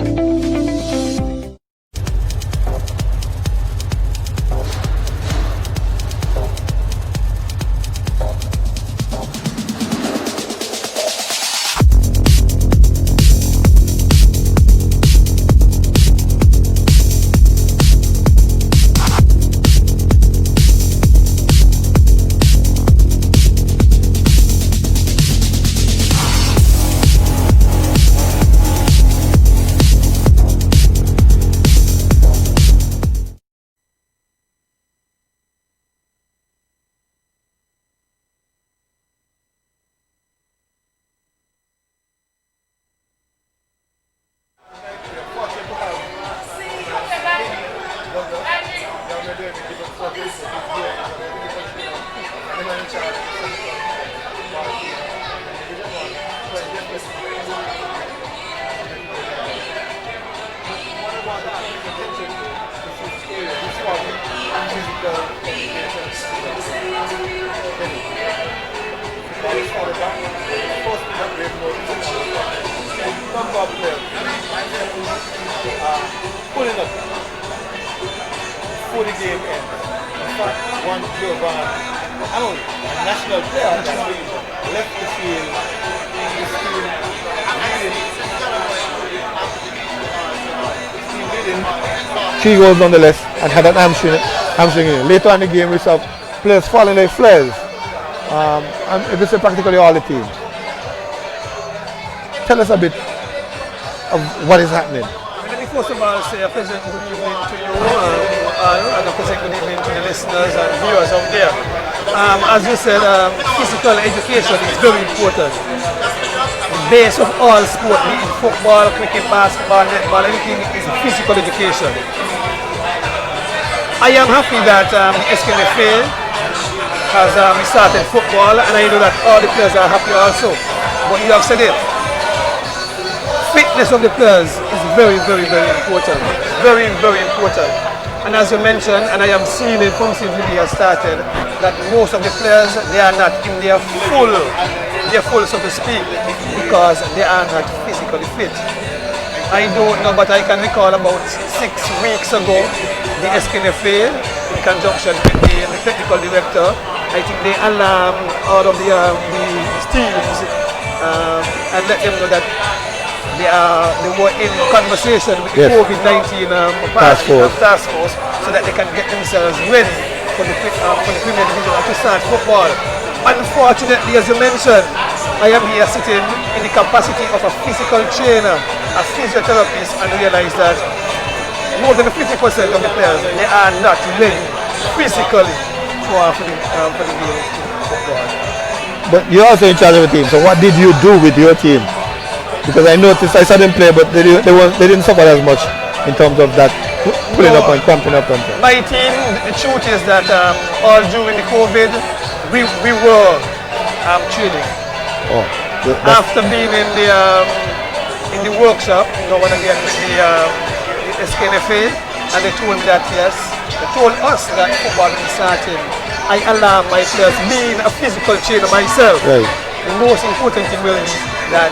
B: our players pulling up before the game ends. In fact, one Jovan, a national player that left the field, leading 3 goals nonetheless and had an hamstring in. Later on in the game, we saw players falling like flares. And it was practically all the teams. Tell us a bit of what is happening.
F: Let me first of all say a pleasant good evening to you and a pleasant good evening to the listeners and viewers out there. As you said, physical education is very important. The base of all sport, be it football, cricket, basketball, netball, anything is physical education. I am happy that SKNFA has started football, and I know that all the players are happy also. But you have said it. Fitness of the players is very, very, very important. Very, very important. And as you mentioned, and I am seeing it from since we have started, that most of the players, they are not in their full, so to speak, because they are not physically fit. I don't know, but I can recall about 6 weeks ago, the SKNFA, in conjunction with the technical director, I think they alarmed all of the teams and let them know that they were in conversation with the COVID-19 task force so that they can get themselves ready for the Premier Division to start football. Unfortunately, as you mentioned, I am here sitting in the capacity of a physical trainer, a physiotherapist, and realize that more than 50% of the players, they are not ready physically for the game of football.
B: But you're also in charge of a team, so what did you do with your team? Because I noticed I saw them play, but they didn't suffer as much in terms of that pulling up and cramping up. And
F: my team, the truth is that all during the COVID, we were training. After being in the workshop, and again with the SKNFA, and they told me that yes, they told us that football is starting. I alarmed my players, being a physical trainer myself. Right. The most important thing is that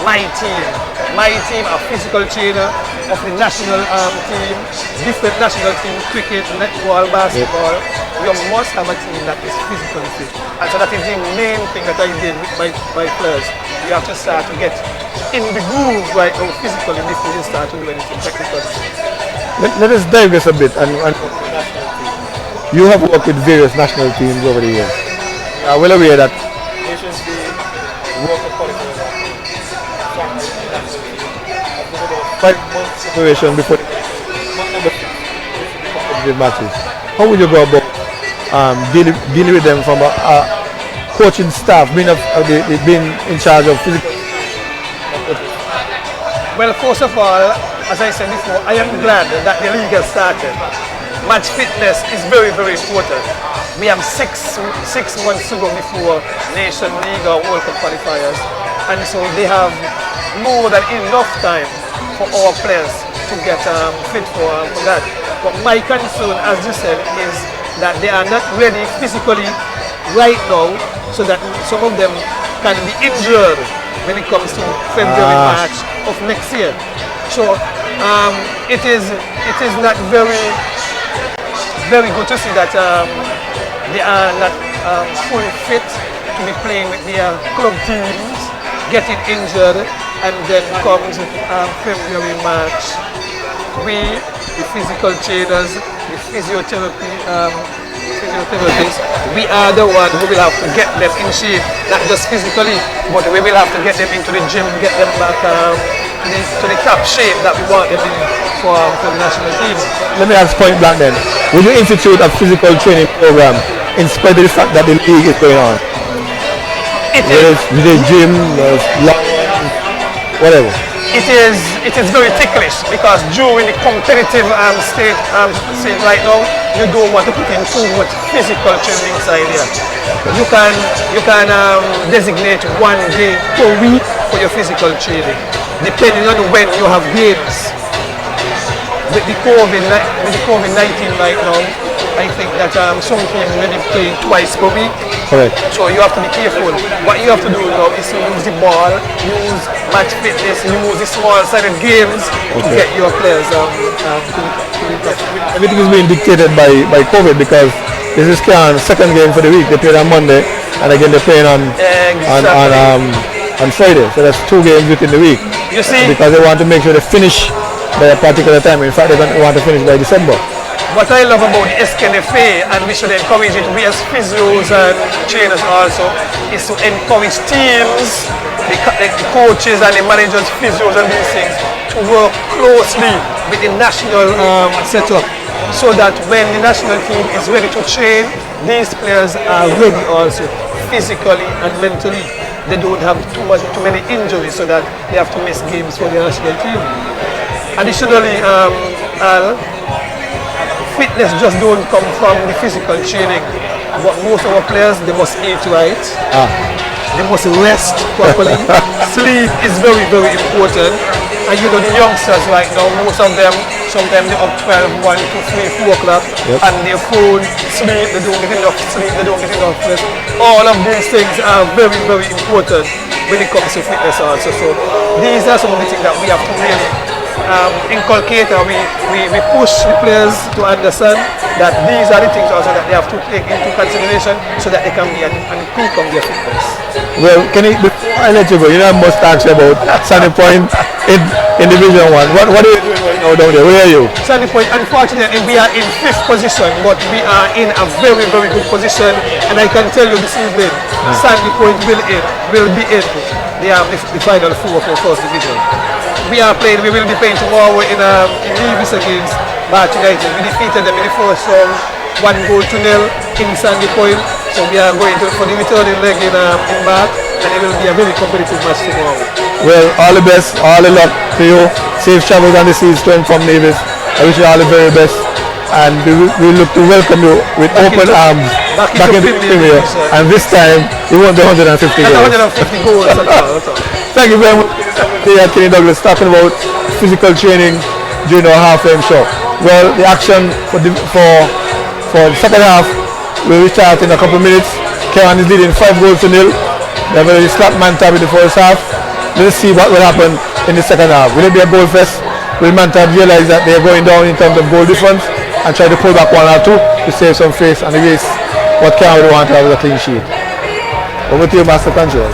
F: my team, a physical trainer of the national team, different national teams, cricket, netball, basketball. You must have a team that is physically fit. And so that is the main thing that I did with my players. You have to start to get in the groove right now physically before you start to do anything technical.
B: Let us digress a bit. And you have worked with various national teams over the years. You are well aware that Nations League, World Cup qualifiers, 5 months separation before the matches. How would you go about dealing with them from a coaching staff, being in charge of physical?
F: Well, first of all, as I said before, I am glad that the league has started. Match fitness is very, very important. We have six months to go before Nation League or World Cup qualifiers, and so they have more than enough time for our players to get fit for that. But my concern, as you said, is that they are not ready physically right now, so that some of them can be injured when it comes to February, March of next year. So it is not very good to see that they are not fully fit to be playing with their club teams, getting injured, and then comes February, March. We, the physical trainers, the physiotherapists, we are the ones who will have to get them in shape, not just physically, but we will have to get them into the gym, get them back to the top shape that we want them in for the national team.
B: Let me ask point blank then. Would you institute a physical training program in spite of the fact that the league is going on? It is. With the gym, whatever.
F: It is very ticklish because during the competitive state right now, you don't want to put in too much physical training inside here. You can designate 1 day per week for your physical training, depending on when you have games. With the COVID-19 right now, I think that some teams may be playing twice per week.
B: Correct.
F: So you have to be careful. What you have to do now is to use the ball, use match fitness, use the small-sided games to get your players
B: Everything is being dictated by COVID because this is Cayon's second game for the week. They played on Monday and again they're playing on Friday. So that's 2 games within the week.
F: You see?
B: Because they want to make sure they finish by a particular time. In fact, they want to finish by December.
F: What I love about the SKNFA, and we should encourage it, we as physios and trainers also, is to encourage teams, the coaches and the managers, physios and these things, to work closely with the national setup, so that when the national team is ready to train, these players are ready also, physically and mentally. They don't have too many injuries, so that they have to miss games for the national team. Additionally, fitness just don't come from the physical training, but most of our players, they must eat right, they must rest properly. Sleep is very, very important. And you know the youngsters right now, most of them, sometimes they're up 12, 1, 2, 3, 4 o'clock, and their phone, sleep, they don't get enough sleep, they don't get enough rest. All of these things are very, very important when it comes to fitness also. So these are some of the things that we have to really inculcate, and we push the players to understand that these are the things also that they have to take into consideration so that they can be and peak on their fitness.
B: Well, before I let you go, I must ask you about Sunny Point in Division 1. What are you doing right now down there? Where are you?
F: Sunny Point, unfortunately, we are in 5th position, but we are in a very, very good position, and I can tell you this evening, Sunny Point will be in the final 4 for 1st Division. We will be playing tomorrow in Levis against Bath United. We defeated them in the first round, 1-0 in Sandy Point. So we are going for the returning leg in Bath, and it will be a very competitive match tomorrow.
B: Well, all the best, all the luck to you. Safe travels on the seas to and from Nevis. I wish you all the very best, and we look to welcome you with open arms back into the Premier. And this time, you won the 150 goals.
F: 150 goals.
B: Thank you very much. Kenny Douglas talking about physical training during our half-time show. Well, the action for the second half will start in a couple of minutes. Cayon is leading 5-0. They've already slapped Mantab in the first half. Let's see what will happen in the second half. Will it be a goal fest? Will Mantab realize that they are going down in terms of goal difference and try to pull back 1 or 2 to save some face and erase what Cayon would want to have as a clean sheet? Over to you, Master Control.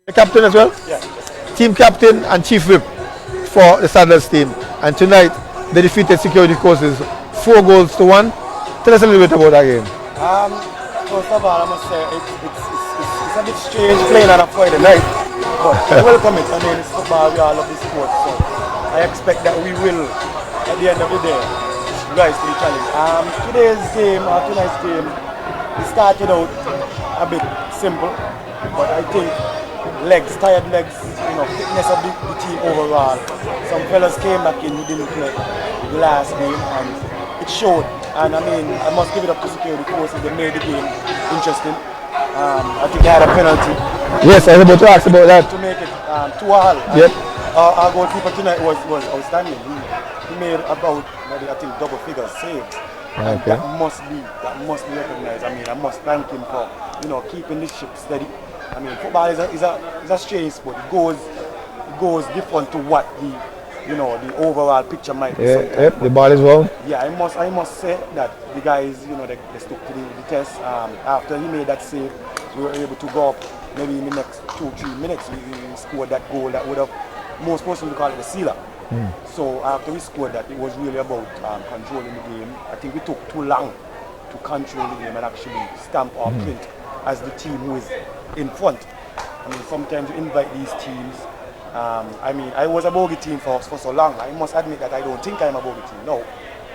B: The captain as well? Yeah. Team captain and chief whip for the Saddlers team. And tonight they defeated Security Courses 4-1. Tell us a little bit about that game.
G: First of all, I must say it's a bit strange playing on a Friday night, but I welcome it. I mean, it's football, we all love the sport, so I expect that we will, at the end of the day, rise to the challenge. Tonight's game, it started out a bit simple, but I think tired legs, fitness of the team overall. Some fellas came back in who didn't play the last game, and it showed. And I mean, I must give it up to Security Courses. They made the game interesting. I think they had a penalty.
B: Yes, I was about to ask about that.
G: To make it 2-2.
B: Yep.
G: our goalkeeper tonight was outstanding. He made about maybe I think double figures saves. And
B: Okay.
G: that must be recognized. I mean, I must thank him for keeping the ship steady. I mean, football is a strange sport. It goes different to what the overall picture might be.
B: Yeah, the ball is well.
G: Yeah, I must say that the guys, they stuck to the test. After he made that save, we were able to go up. Maybe in the next 2-3 minutes, we scored that goal that would have most person would call it the sealer. So after we scored that, it was really about controlling the game. I think we took too long to control the game and actually stamp our print as the team who is in front. I mean, sometimes you invite these teams. I mean, I was a bogey team for so long. I must admit that I don't think I'm a bogey team. No.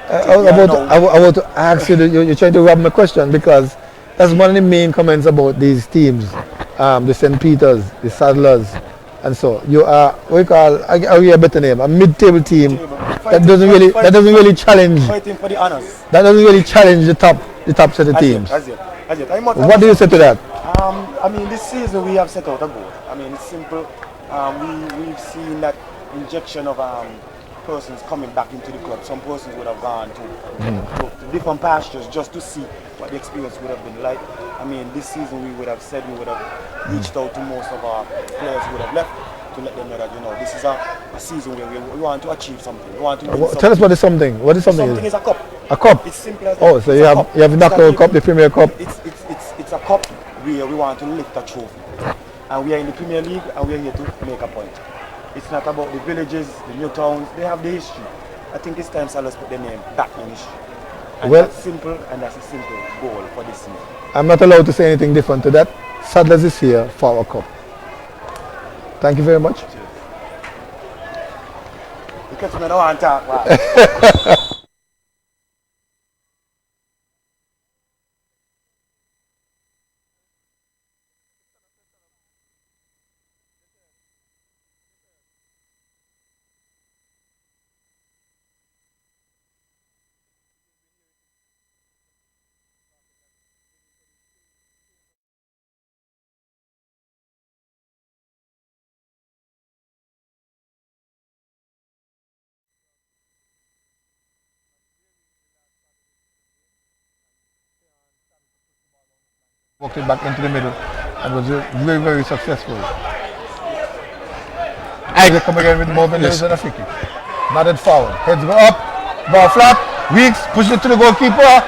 B: I want to ask you, you're trying to rob my question because that's one of the main comments about these teams, the St. Peters, the Saddlers, and so you are what you call I'll give you a better name, a mid-table team that doesn't really challenge.
G: Fighting for the honors.
B: That doesn't really challenge the top set of teams.
G: As yet.
B: What do you say to that?
G: I mean, this season we have set out a goal. I mean, it's simple. We've seen that injection of persons coming back into the club. Some persons would have gone to different pastures just to see what the experience would have been like. I mean, this season we would have said we would have reached out to most of our players who would have left to let them know that this is a season where we want to achieve something. We want to win something.
B: Tell us what is something. What is something?
G: Something is a cup.
B: A cup.
G: It's simple as that.
B: Oh, so you have the knockout cup, the Premier Cup.
G: It's a cup where we want to lift a trophy. And we are in the Premier League and we are here to make a point. It's not about the villages, the new towns, they have the history. I think it's time Salas put their name back in history. And that's simple and that's a simple goal for this season.
B: I'm not allowed to say anything different to that. Saddlers is here for our cup. Thank you very much.
G: Cheers. Because I don't want to talk, wow.
B: Walked it back into the middle and was very, very successful. They come again with more than and a free kick. Nodded foul. Heads go up, ball flat, Weeks pushed it to the goalkeeper.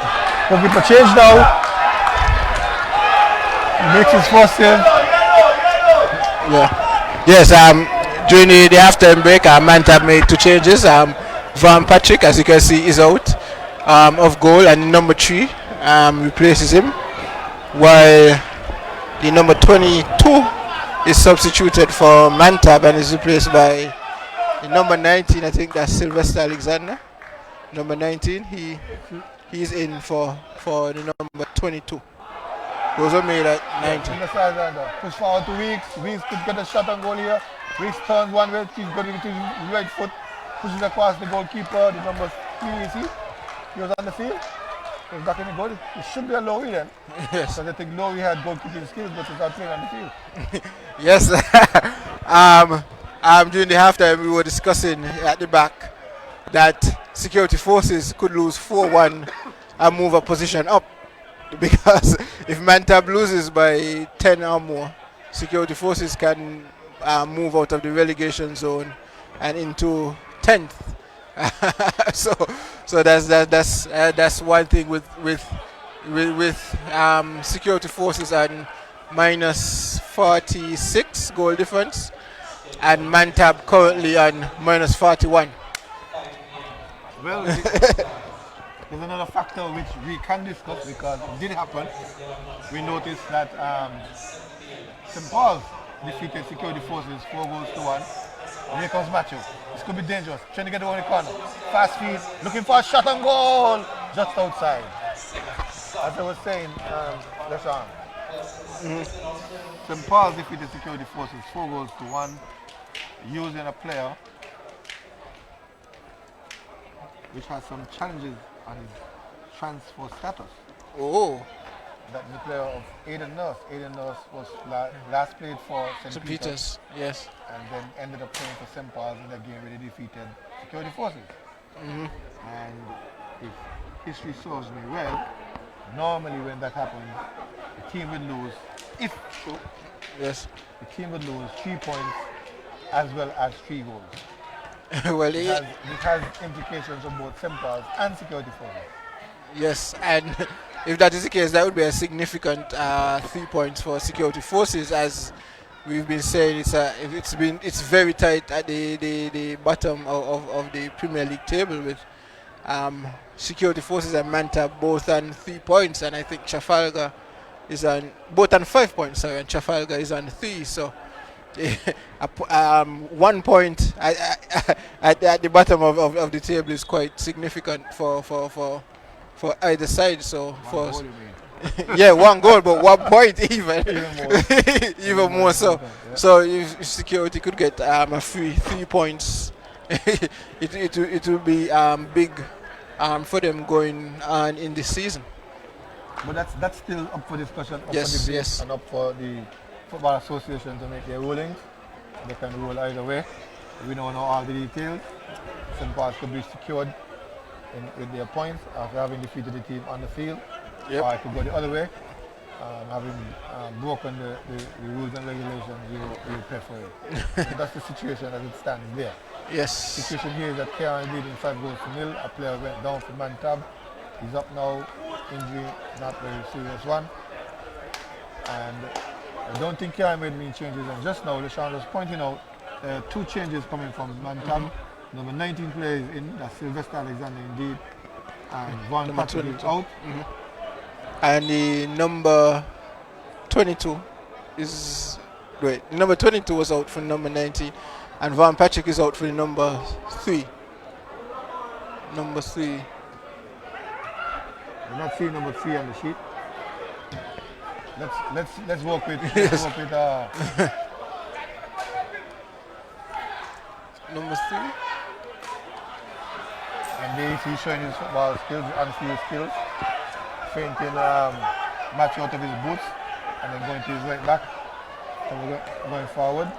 B: Goalkeeper changed now. Makes his first save.
C: Yeah. Yes, during the halftime break, Mantab made 2 changes. Van Patrick, as you can see, is out of goal, and number 3 replaces him, while the number 22 is substituted for Mantab and is replaced by the number 19. I think that's Sylvester Alexander. Number 19, he's in for the number 22. Those are made at 19.
B: Push forward to Weeks. Weeks could get a shot on goal here. Weeks turns one way. He's got it with his right foot. Pushes across the goalkeeper. The number 3 is he. He was on the field. He was back in the goal. It should be a Lowy then.
C: Yes.
B: Because I think Lowy had goalkeeping skills, but he's not playing on the field.
C: Yes. During the halftime, we were discussing at the back that security forces could lose 4-1 and move a position up. Because if Mantab loses by 10 or more, security forces can move out of the relegation zone and into 10th. so that's one thing with security forces and minus 46 goal difference, and Mantab currently on minus 41.
B: Well, there's another factor which we can discuss because it did happen. We noticed that St. Paul's defeated security forces 4 goals to 1. And here comes Macho. This could be dangerous. Trying to get over the corner. Fast feed, looking for a shot on goal. Just outside. As I was saying, LeSean. St. Paul's defeated security forces 4 goals to 1 using a player which has some challenges on his transfer status.
C: Oh.
B: That the player of Aiden Nurse. Aiden Nurse was last played for St.
C: St.
B: Peter's
C: Peter's, yes.
B: and then ended up playing for St. Paul's in a game where they defeated Security Forces. And if history serves me well, normally when that happens, the team would lose, if true,
C: Yes.
B: the team would lose 3 points as well as 3 goals.
C: Well,
B: It has implications on both St. Paul's and Security Forces.
C: yes, and if that is the case, that would be a significant 3 points for security forces, as we've been saying. It's very tight at the bottom of the Premier League table with security forces and Mantab both on 3 points, and I think Trafalgar is on both on 5 points. Sorry, and Trafalgar is on 3. So 1 point at the bottom of the table is quite significant for either side. So for
B: Goal, you mean.
C: yeah, 1 goal, but 1 point even
B: Even more.
C: more so.
B: Yeah.
C: So if security could get a free 3 points, it will be big for them going on in this season.
B: But that's still up for discussion, up
C: Yes,
B: for debate,
C: yes.
B: and up for the Football Association to make their rulings. They can rule either way. We don't know all the details. St. Paul's could be secured with their points after having defeated the team on the field.
C: Yep.
B: Or it could go the other way. Having broken the rules and regulations, we will pay for it. So that's the situation as it stands there.
C: Yes.
B: The situation here is that Cayon leading 5-0. A player went down for Mantab. He's up now, injury, not very serious one. And I don't think Cayon made many changes. And just now, LeSean was pointing out 2 changes coming from Mantab. Number 19 plays in, that's Sylvester Alexander indeed. And Von
C: Number
B: Patrick is
C: 22.
B: out.
C: And the number 22 is the number 22 was out for number 19, and Van Patrick is out for the number 3. Number 3.
B: We're not seeing number 3 on the sheet. Let's work with
C: Number 3.
B: and he's showing his football skills, on-field skills, feinting match out of his boots, and then going to his right back. So we're going forward.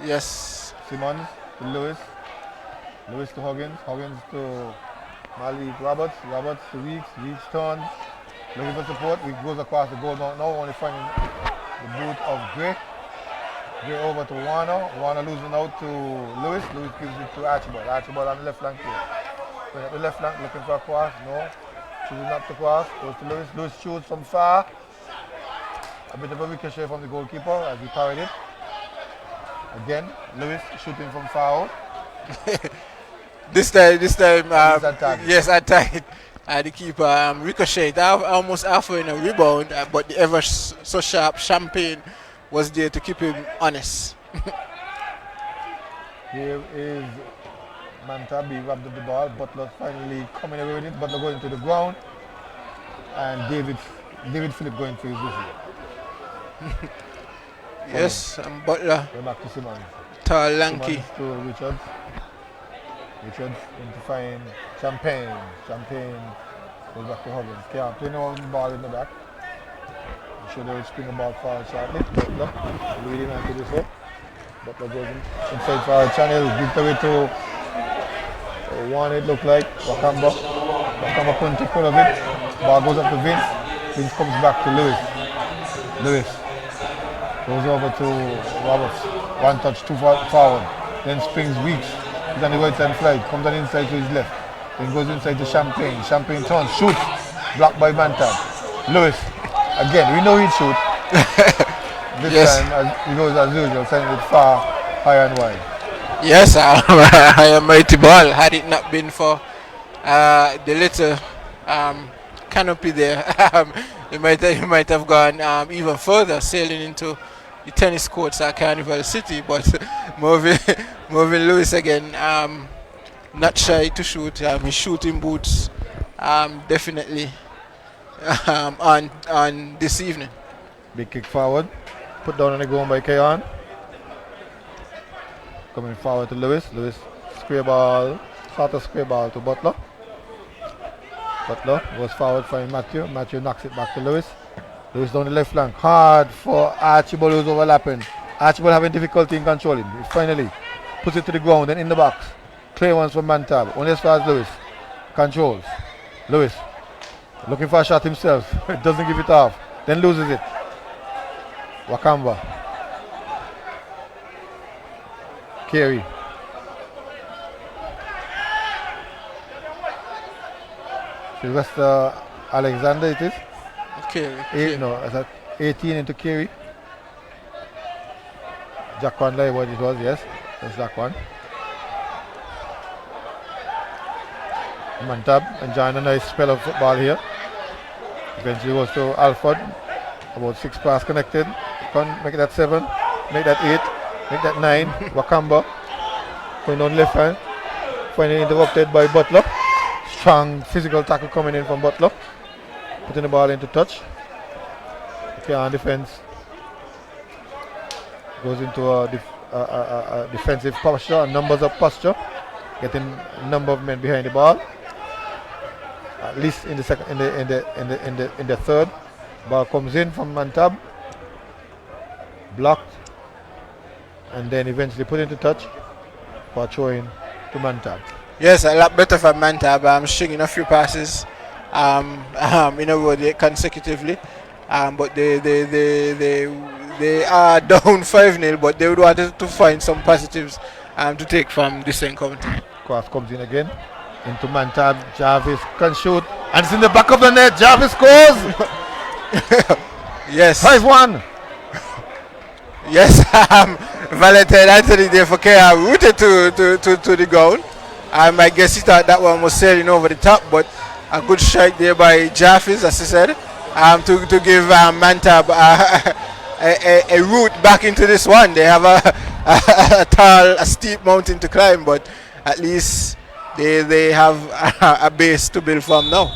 C: Yes.
B: Simmons to Lewis. Lewis to Huggins. Huggins to Malik Roberts. Roberts to Weeks. Weeks turns. Looking for support. Weeks goes across the goal now, only finding the boot of Gray. Gray over to Warner. Warner losing out to Lewis. Lewis gives it to Archibald. Archibald on the left flank here. Going at the left flank, looking for a cross. No. Choosing not to cross. Goes to Lewis. Lewis shoots from far. A bit of a ricochet from the goalkeeper as he parried it. Again, Lewis shooting from far out.
C: This time,
B: attacked.
C: yes, attacked. The keeper ricocheted, almost offering a rebound, but the ever so sharp Champagne was there to keep him honest.
B: Here is Mantab. He wrapped up the ball. Butler finally coming away with it. Butler going to the ground, and David Phillip going for his whistle.
C: Yes, and Butler,
B: Going back to Simmons.
C: tall, lanky.
B: Simmons to Richards. Richards going to find Champagne. Champagne goes back to Huggins. Can't play no ball in the back. I'm sure they will spin the ball forward shortly. Butler leading on to this way. Butler goes inside for our channel. Gives away to one, it looked like Wakamba. Wakamba couldn't take hold of it. Ball goes up to Vince. Vince comes back to Lewis. Lewis goes over to Roberts. One touch, 2 forward. Then springs Weeks. He's on the right hand side. Comes on inside to his left. Then goes inside to Champagne. Champagne turns, shoots. Blocked by Mantab. Lewis. Again, we know he'd shoot. This
C: Yes.
B: time, he goes as usual, sending it far, high and wide.
C: Yes, I am mighty ball. Had it not been for the little canopy there, he might have gone even further, sailing into the tennis courts at Carnival City. But Mervyn Lewis again, not shy to shoot. His shooting boots definitely on this evening.
B: Big kick forward. Put down on the ground by Cayon. Coming forward to Lewis. Lewis square ball. Sort of square ball to Butler. Butler goes forward for Matthew. Matthew knocks it back to Lewis. Lewis down the left flank. Hard for Archibald, who's overlapping. Archibald having difficulty in controlling. He finally puts it to the ground and in the box. Clear ones from Mantab. Only as far as Lewis. Controls. Lewis looking for a shot himself. Doesn't give it off. Then loses it. Wakamba. Carey. Sylvester Alexander it is.
C: Carey.
B: No, is that 18 into Carey? Jack one like what it was, yes. That's Jack one. Mantab enjoying a nice spell of football here. Eventually goes to Alford. About 6 passes connected. Make that 7. Make that 8. Make that 9. Wakamba. Going on left hand. Finally interrupted by Butler. Strong physical tackle coming in from Butler. Putting the ball into touch. Okay, on defense. Goes into a defensive posture, numbers of posture. Getting a number of men behind the ball. At least in the second, in the third. Ball comes in from Mantab. Blocked. And then eventually put into touch for throwing to Mantab.
C: Yes, a lot better for Mantab. Stringing a few passes in a row consecutively. But they are down 5-0, but they would want to find some positives to take from this encounter.
B: Cross comes in again into Mantab. Jarvis can shoot, and it's in the back of the net. Jarvis scores.
C: Yes.
B: 5-1.
C: Yes, Valentine Anthony there for Cayon rooted to the ground. I guess he thought that one was sailing over the top, but a good strike there by Jarvis, as he said, to give Mantab a route back into this one. They have a steep mountain to climb, but at least they have a base to build from now.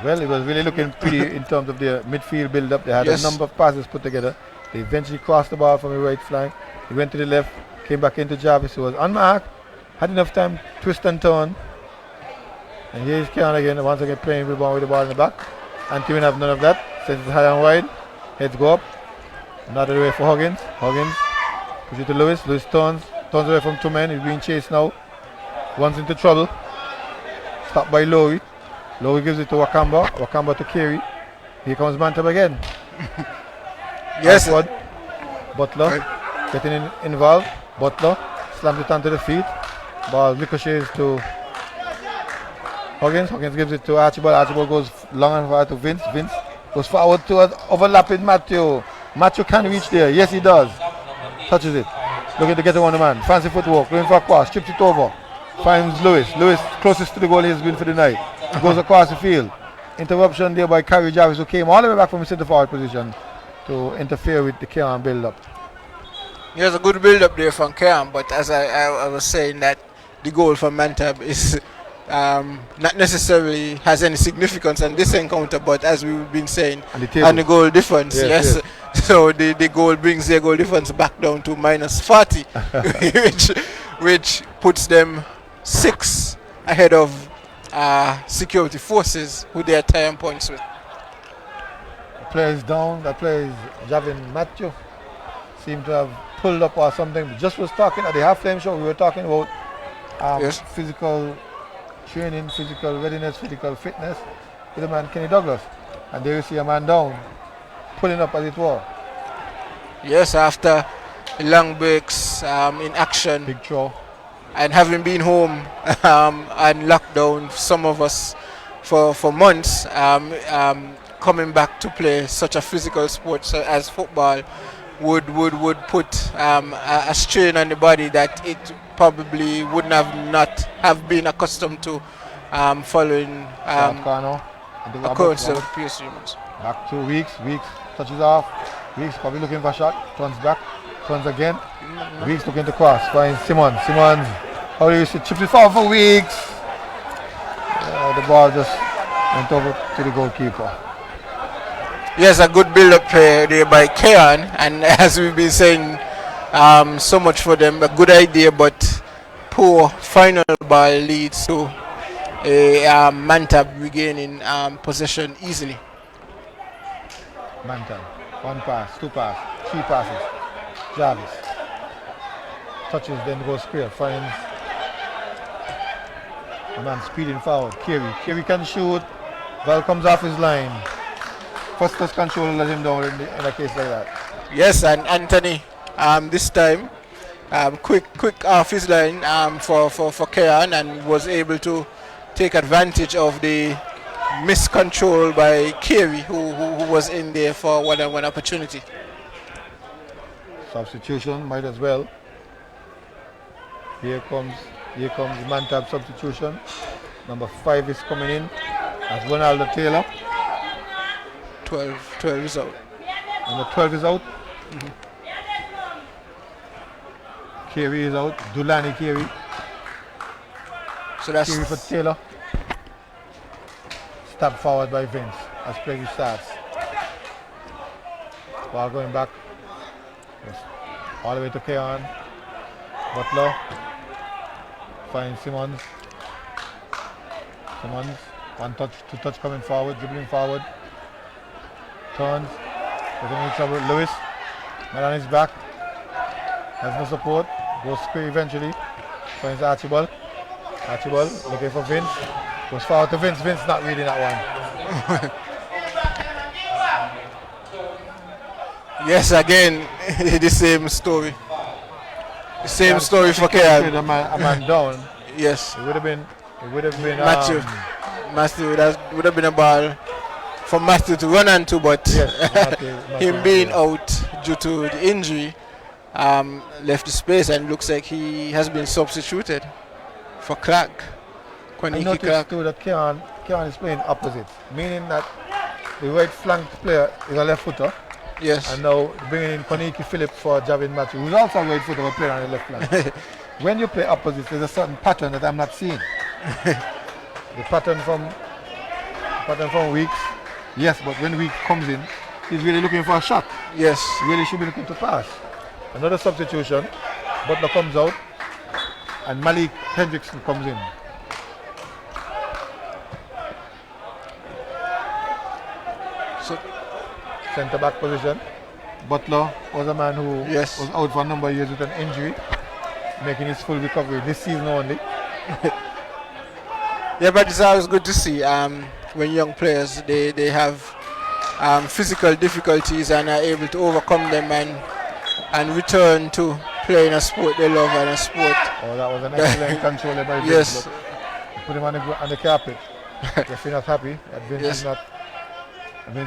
B: Well, it was really looking pretty in terms of their midfield build-up. They had a number of passes put together. They eventually crossed the ball from the right flank. He went to the left, came back into Jarvis, who was unmarked, had enough time, twist and turn. And here is Cayon again, once again playing with the ball in the back. Antiwin have none of that. Sends it high and wide. Heads go up. Another way for Huggins. Huggins push it to Lewis. Lewis turns away from 2 men. He's being chased now. One's into trouble. Stopped by Lowry. Lowry gives it to Wakamba. Wakamba to Carey. Here comes Mantab again.
C: Yes.
B: Alford. Butler getting involved. Butler slams it onto the feet. Ball ricochets to Huggins. Huggins gives it to Archibald. Archibald goes long and far to Vince. Vince goes forward to an overlapping Matthew. Matthew can reach there. Yes, he does. Touches it. Looking to get to one man. Fancy footwork. Going for a cross. Strips it over. Finds Lewis. Lewis closest to the goal he has been for the night. Goes across the field. Interruption there by Kyrie Jarvis, who came all the way back from his centre forward position to interfere with the Cayon build-up.
C: There's a good build-up there from Cayon, but as I was saying, that the goal from Mantab is not necessarily has any significance on this encounter, but as we've been saying, on the goal difference, yes. So the goal brings their goal difference back down to -40, which puts them 6 ahead of security forces, who they are tying points with.
B: The player is down. That player is Javin Matthew. Seemed to have pulled up or something. Just was talking at the halftime show. We were talking about physical training, physical readiness, physical fitness with the man Kenny Douglas. And there you see a man down, pulling up as it were.
C: Yes, after long breaks in action.
B: Big throw.
C: And having been home and lockdown, some of us for months, coming back to play such a physical sport as football would put a strain on the body that it probably wouldn't have been accustomed to following a course of previous months.
B: Back to Weeks, touches off, Weeks probably looking for a shot, turns back, turns again, Weeks looking to cross, finds Simmons, how do you see, chips it forward for Weeks. The ball just went over to the goalkeeper.
C: Yes, a good build-up there by Cayon, and as we've been saying, so much for them, a good idea, but poor final ball leads to Mantab regaining possession easily.
B: Mantab. 1 pass, 2 pass, 3 passes. Jarvis. Touches, then goes square. Finds a man speeding forward. Kerry can shoot. Ball comes off his line. First control let him down in a case like that.
C: Yes, and Anthony this time quick off his line for Cayon, and was able to take advantage of the miscontrol by Kerry, who was in there for one opportunity.
B: Substitution, might as well. Here comes Mantab substitution. Number 5 is coming in as Ronaldo Taylor.
C: 12 is out.
B: Number 12 is out. Kerry is out. Dulani Kerry.
C: So that's
B: Kerry for Taylor. Step forward by Vince as play starts. Ball going back. Yes. All the way to Cayon. Butler. Finds Simmons. One touch, 2 touch coming forward, dribbling forward. Turns. Getting in trouble. Lewis. Man on his back. Has no support. Goes square eventually. Finds Archibald. Looking for Vince. Goes forward to Vince. Vince not reading that one.
C: Yes, again, the same story. The same story for Cayon.
B: A man down.
C: Yes.
B: It would have been
C: Matthew would have been a ball for Matthew to run onto, but
B: yes,
C: him being out due to the injury left the space, and looks like he has been substituted for Clark.
B: I noticed too that Cayon is playing opposite, meaning that the right flank player is a left footer.
C: Yes.
B: And now bringing in Koniki Phillips for Javin Matthew, who's also a right footer but playing on the left flank. When you play opposite, there's a certain pattern that I'm not seeing. The pattern from Weeks, yes, but when Weeks comes in, he's really looking for a shot.
C: Yes.
B: He really should be looking to pass. Another substitution, Butler comes out, and Malik Hendrickson comes in.
C: So,
B: centre back position. Butler was a man who was out for a number of years with an injury, making his full recovery this season only.
C: Yeah, but it's always good to see when young players they have physical difficulties and are able to overcome them and return to playing a sport they love and a sport.
B: Oh, that was an excellent control by Vince.
C: Yes.
B: Put him on the carpet. If he's not happy, that Vince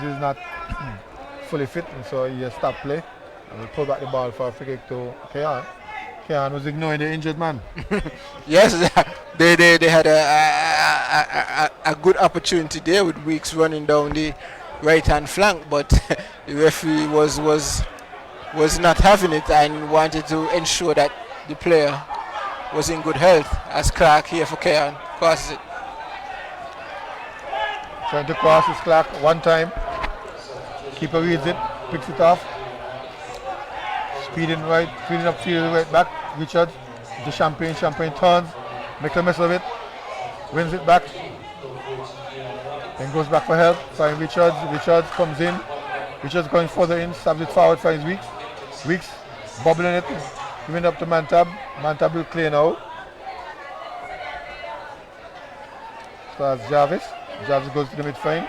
B: is not fully fit, and so he stopped play and we pull back the ball for a free kick to Cayon. Cayon was ignoring the injured man.
C: Yes, they had a good opportunity there with Weeks running down the right hand flank, but the referee was not having it and wanted to ensure that the player was in good health, as Clark here for Cayon crosses it.
B: Trying to cross is Clark one time. Keeper reads it, picks it off. Speeding upfield, right back. Richards to Champagne turns, makes a mess of it, wins it back, then goes back for help. Finds Richards. Richards comes in. Richards going further in, stabs it forward, finds Weeks. Weeks bobbling it, giving it up to Mantab. Mantab will clear now. Starts Jarvis. Jarvis goes to the midfield,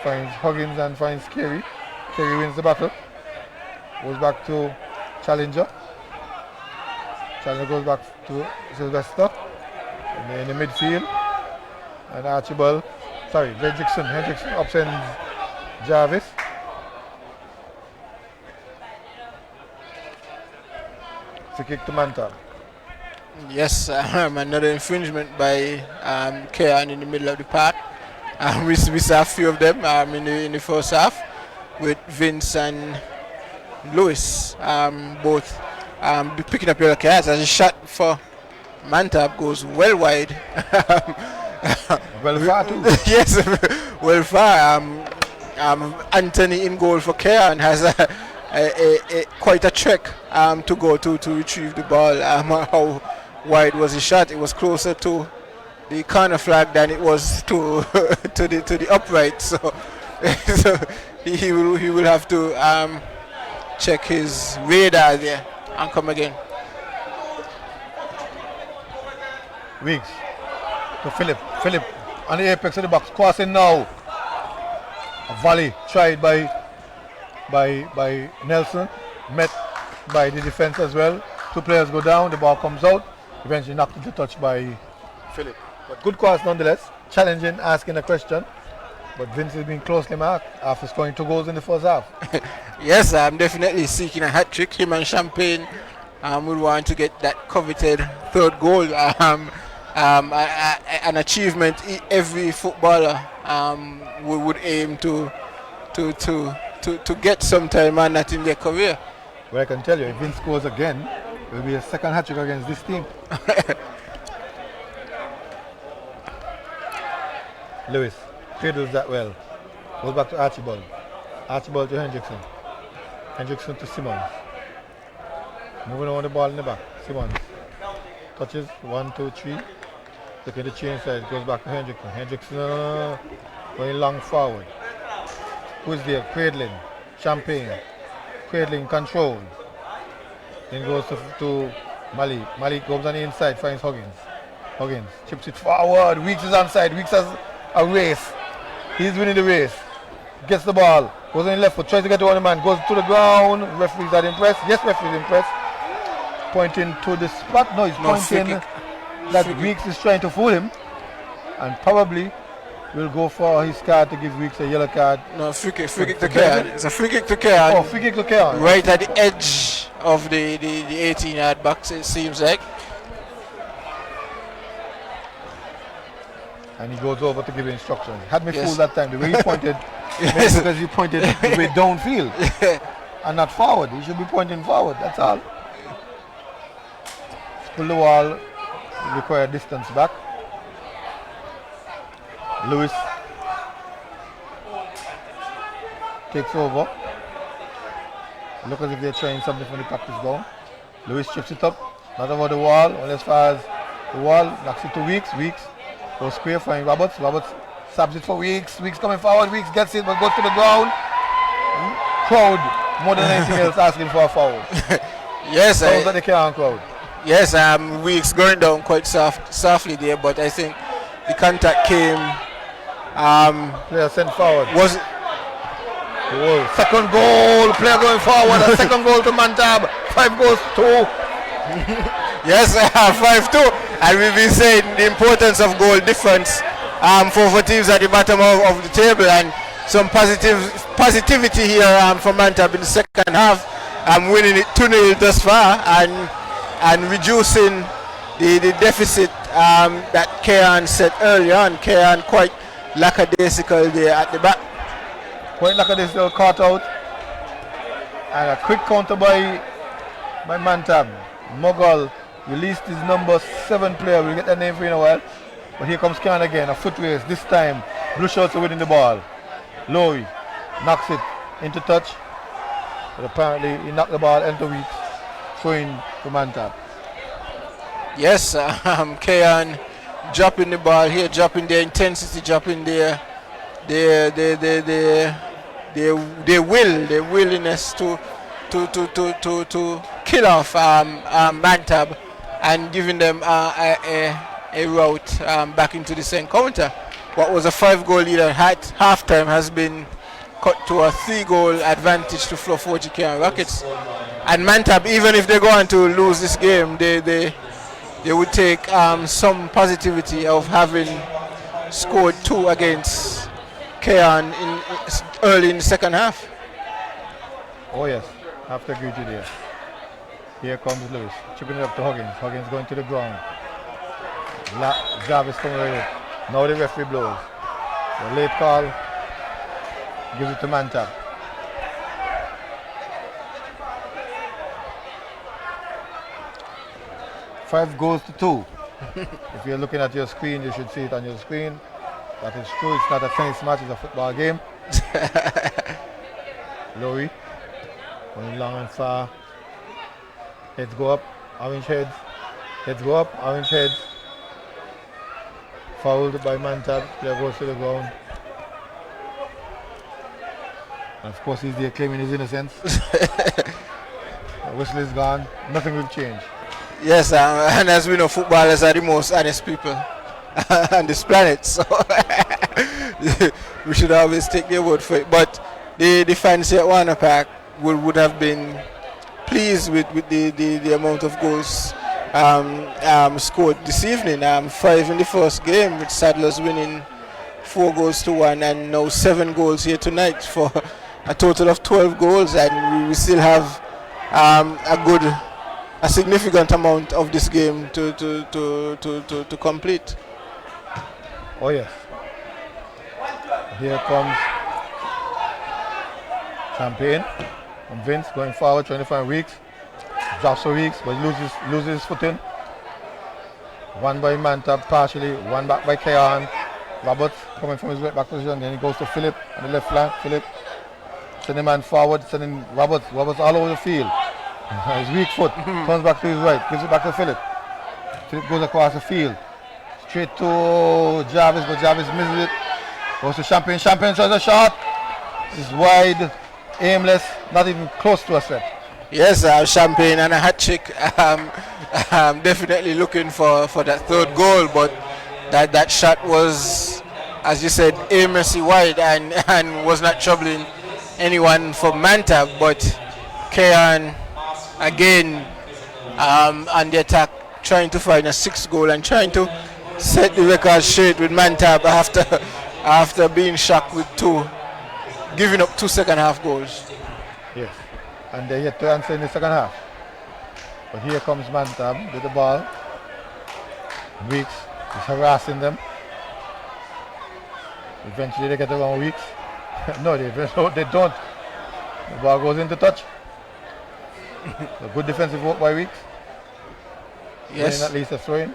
B: finds Huggins and finds Kerry. Kerry wins the battle. Goes back to Challenger. Challenger goes back to Sylvester in the midfield. And Hendrickson upsends Jarvis. Free kick to Mantab.
C: Yes, another infringement by Cayon in the middle of the park. We saw a few of them in the first half with Vince and Lewis both picking up yellow cards, as a shot for Mantab goes well wide.
B: Well far too.
C: Yes, well far. Anthony in goal for Cayon has quite a trek to go to retrieve the ball. How wide was the shot? It was closer to corner flag than it was to to the upright. So, so he will have to check his radar there and come again.
B: Weeks to Philip. Philip on the apex of the box, crossing now. A volley tried by Nelson, met by the defense as well. Two players go down, the ball comes out, eventually knocked into touch by Philip. But good cross nonetheless, challenging, asking a question. But Vince has been closely marked after scoring 2 goals in the first half.
C: Yes, I'm definitely seeking a hat trick. Him and Champagne would want to get that coveted 3rd goal. An achievement every footballer would aim to get sometime and that in their career.
B: Well, I can tell you, if Vince scores again, it will be a second hat trick against this team. Lewis cradles that well. Goes back to Archibald. Archibald to Hendrickson. Hendrickson to Simmons. Moving on the ball in the back. Simmons touches 1, 2, 3. Look at the change side. Goes back to Hendrickson. Hendrickson going long forward. Who's there? Cradling. Champagne. Cradling control. Then goes to Malik. Malik goes on the inside, finds Huggins. Huggins chips it forward. Weeks is onside. Weeks has a race. He's winning the race. Gets the ball. Goes on the left foot. Tries to get to one man. Goes to the ground. Referee's not impressed. Yes, referee's impressed. Pointing to the spot. No, he's pointing that Weeks is trying to fool him. And probably will go for his card to give Weeks a yellow card.
C: No, free kick to Cayon. It's a free kick to Cayon.
B: Oh, free kick to Cayon.
C: Right at the edge of the 18-yard box, it seems like.
B: And he goes over to give instructions. Had me fooled that time. The way he pointed, yes. Because he pointed the way downfield and not forward. He should be pointing forward, that's all. Pull the wall, require distance back. Lewis takes over. Look as if they're trying something from the practice ground. Lewis chips it up, not over the wall, only as far as the wall, knocks it to Weeks. Weeks goes square, find Roberts. Roberts sabs it for Weeks. Weeks coming forward, Weeks gets it but goes to the ground. Crowd, more than anything else, asking for a foul.
C: Yes,
B: the Cayon crowd.
C: Yes, Weeks going down quite softly there, but I think the contact came.
B: Player sent forward.
C: Was
B: goal. Second goal, player going forward. A second goal to Mantab. 5 goals, 2.
C: Yes, 5-2. And we've been saying the importance of goal difference for teams at the bottom of the table, and some positivity here from Mantab in the second half. Winning it 2-0 thus far and reducing the deficit that Cayon set earlier on. Cayon quite lackadaisical there at the back.
B: Quite lackadaisical, caught out. And a quick counter by Mantab. Mughal released his number 7 player. We'll get that name for you in a while. But here comes Cayon again, a foot race. This time, Blue Shirts are winning the ball. Lowy knocks it into touch. But apparently he knocked the ball into Weeks, throwing to Mantab.
C: Yes, Cayon dropping the ball here, dropping their intensity, dropping their willingness to kill off Mantab and giving them a route back into this encounter. What was a 5-goal lead at halftime has been cut to a 3-goal advantage to Flo 40 Cayon Rockets. And Mantab, even if they're going to lose this game, they would take some positivity of having scored 2 against Cayon early in the second half.
B: Oh yes, have to agree to there. Here comes Lewis, chipping it up to Huggins. Huggins going to the ground. Jarvis coming away. Now the referee blows. The late call gives it to Mantab. Five goals to 2. If you're looking at your screen, you should see it on your screen. That is true. It's not a tennis match, it's a football game. Lowy going long and far. Heads go up, orange heads. Heads go up, orange heads. Fouled by Mantab. Player goes to the ground. And of course, he's there claiming his innocence. The whistle is gone. Nothing will change.
C: Yes, and as we know, footballers are the most honest people on this planet. So we should always take their word for it. But the fans here at Warner Park would have been pleased with the amount of goals scored this evening. 5 in the first game, with Sadler's winning 4-1, and now 7 goals here tonight for a total of 12 goals, and we still have a significant amount of this game to complete.
B: Oh yes. Here comes Champagne and Vince going forward, trying to find Weeks. Drops for Weeks, but loses his footing. One by Mantab partially, one back by Cayon. Roberts coming from his right back position, then he goes to Philip on the left flank. Philip sending man forward, sending Roberts all over the field. His weak foot, turns back to his right, gives it back to Philip. Philip goes across the field, straight to Jarvis, but Jarvis misses it. Goes to Champagne, Champagne tries a shot. It's wide, aimless, not even close to a set.
C: Yes, Champagne and a hat trick. Definitely looking for that third goal, but that shot was, as you said, aimlessly wide and was not troubling anyone from Mantab. But Cayon again on the attack, trying to find a 6th goal and trying to set the record straight with Mantab after being shocked with 2, giving up 2 second half goals.
B: Yes, and they're yet to answer in the second half. But here comes Mantab with the ball. Weeks is harassing them. Eventually they get around Weeks. No, they don't. The ball goes into touch. A good defensive work by Weeks.
C: Yes.
B: At least a throw-in.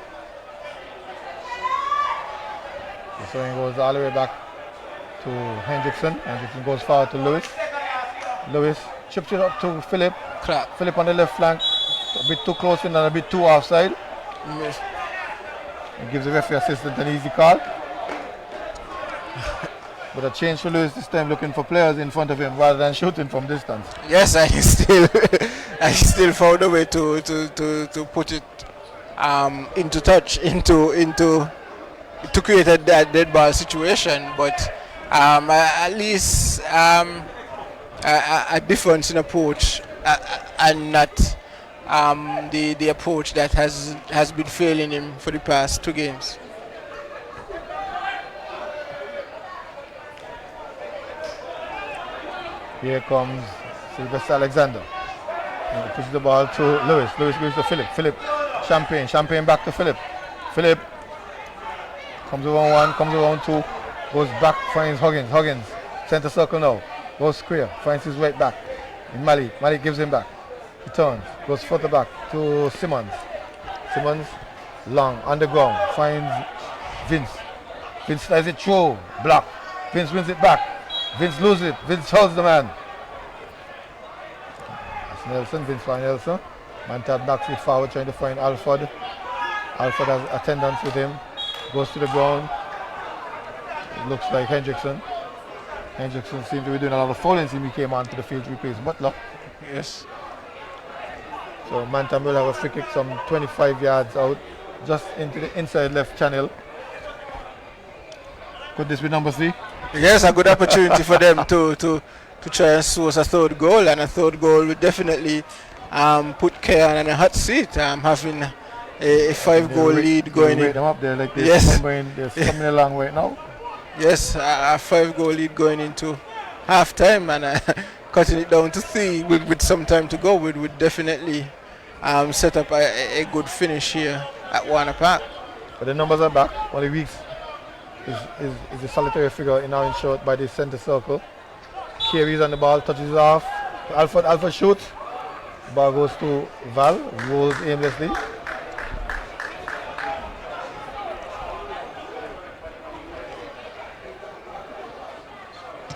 B: The throw-in goes all the way back to Hendrickson. Hendrickson goes forward to Lewis. Lewis chips it up to Philip.
C: Clark.
B: Philip on the left flank. A bit too close in and a bit too offside.
C: Yes.
B: He gives the referee assistant an easy call. But a change for Lewis this time, looking for players in front of him rather than shooting from distance.
C: Yes, I still found a way to put it into touch, to create a dead ball situation. But at least a difference in approach and not the approach that has been failing him for the past 2 games.
B: Here comes Sylvester Alexander. He pushes the ball to Lewis. Lewis gives to Philip. Philip, Champagne. Champagne back to Philip. Philip comes around 1, comes around 2, goes back, finds Huggins. Huggins, center circle now. Goes square, finds his right back. And Malik. Malik gives him back. He turns, goes further back to Simmons. Simmons, long, on the ground, finds Vince. Vince slides it through, block. Vince wins it back. Vince loses it. Vince holds the man. That's Nelson. Vince finds Nelson. Mantab knocks it forward, trying to find Alford. Alford has attendance with him. Goes to the ground. It looks like Hendrickson. Hendrickson seemed to be doing a lot of fouling since he came onto the field to replace Butler.
C: Yes.
B: So Mantab will have a free kick some 25 yards out, just into the inside left channel. Could this be number 3?
C: Yes, a good opportunity for them to try and source a 3rd goal, and a 3rd goal would definitely put Cayon in a hot seat, having a 5-goal lead going in.
B: Them up there like
C: yes.
B: They're coming along right now.
C: Yes, a 5-goal lead going into half time, and cutting it down to 3 with some time to go would definitely set up a good finish here at Warner Park.
B: But the numbers are back. Only Weeks is a solitary figure in orange shirt by the center circle. Carries on the ball, touches it off. Alfred shoots. The ball goes to Val, rolls aimlessly.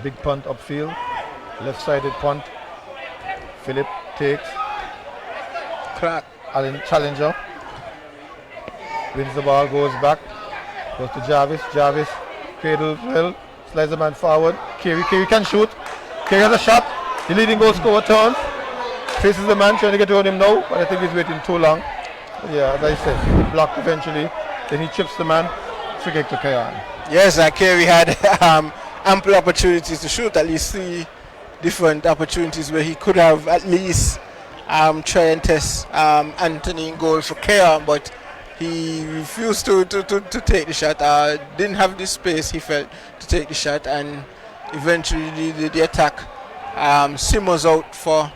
B: Big punt upfield. Left-sided punt. Philip takes.
C: Clark.
B: Allen challenger. Wins the ball, goes back. Goes to Jarvis. Jarvis cradles well. Slides the man forward. Kerry can shoot. Kerry has a shot. The leading goal scorer turns. Faces the man trying to get around him now, but I think he's waiting too long. But yeah, as I said, blocked eventually. Then he chips the man. Free kick to Cayon.
C: Yes, Kerry had ample opportunities to shoot, at least 3 different opportunities where he could have at least try and test Anthony in goal for Cayon, but he refused to take the shot. Didn't have the space, he felt, to take the shot, and eventually the attack simmers out for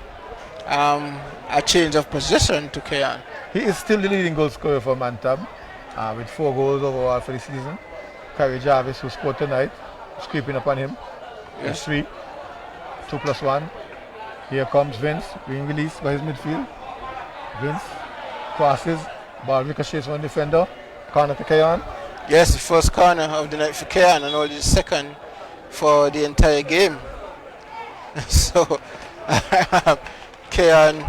C: a change of possession to Cayon.
B: He is still the leading goal scorer for Mantab with 4 goals overall for the season. Kerry Jarvis, who scored tonight, is creeping upon him.
C: Yes.
B: 3, 2 plus 1. Here comes Vince, being released by his midfield. Vince crosses, ball ricochets from the defender. Corner to Cayon.
C: Yes, the first corner of the night for Cayon and only the second for the entire game. So Cayon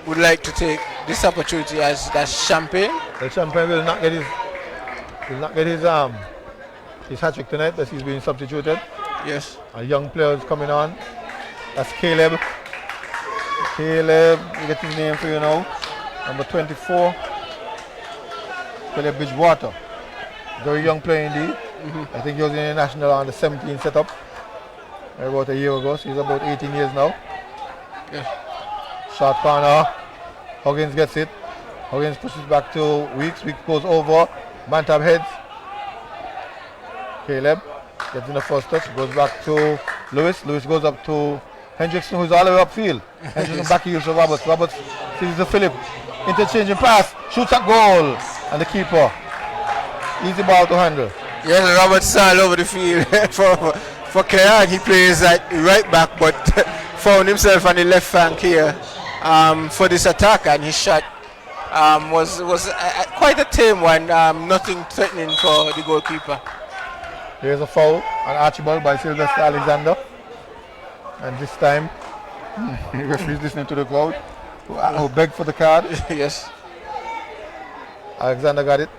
C: would like to take this opportunity as champagne.
B: The champion will not get his hat trick tonight as he's being substituted.
C: Yes.
B: A young players coming on. That's Caleb. Caleb, you get his name for you now. Number 24. Caleb Bridgewater. Very young player indeed. I think he was in the national under 17 setup about a year ago, so he's about 18 years now.
C: Yes.
B: Short corner. Huggins gets it. Huggins pushes back to Weeks. Weeks goes over. Mantab heads. Caleb gets in the first touch. Goes back to Lewis. Lewis goes up to Hendrickson, who's all the way upfield. Hendrickson back heels to Roberts. Roberts sees the Phillip. Interchanging pass. Shoots at goal. And the keeper. Easy ball to handle.
C: Yes, Roberts all over the field for Cayon. He plays at right back, but found himself on the left flank here for this attack, and his shot was quite a tame one, nothing threatening for the goalkeeper.
B: Here's a foul on Archibald by Sylvester Alexander, and this time the referee's listening to the crowd who begged for the card.
C: Yes.
B: Alexander got it.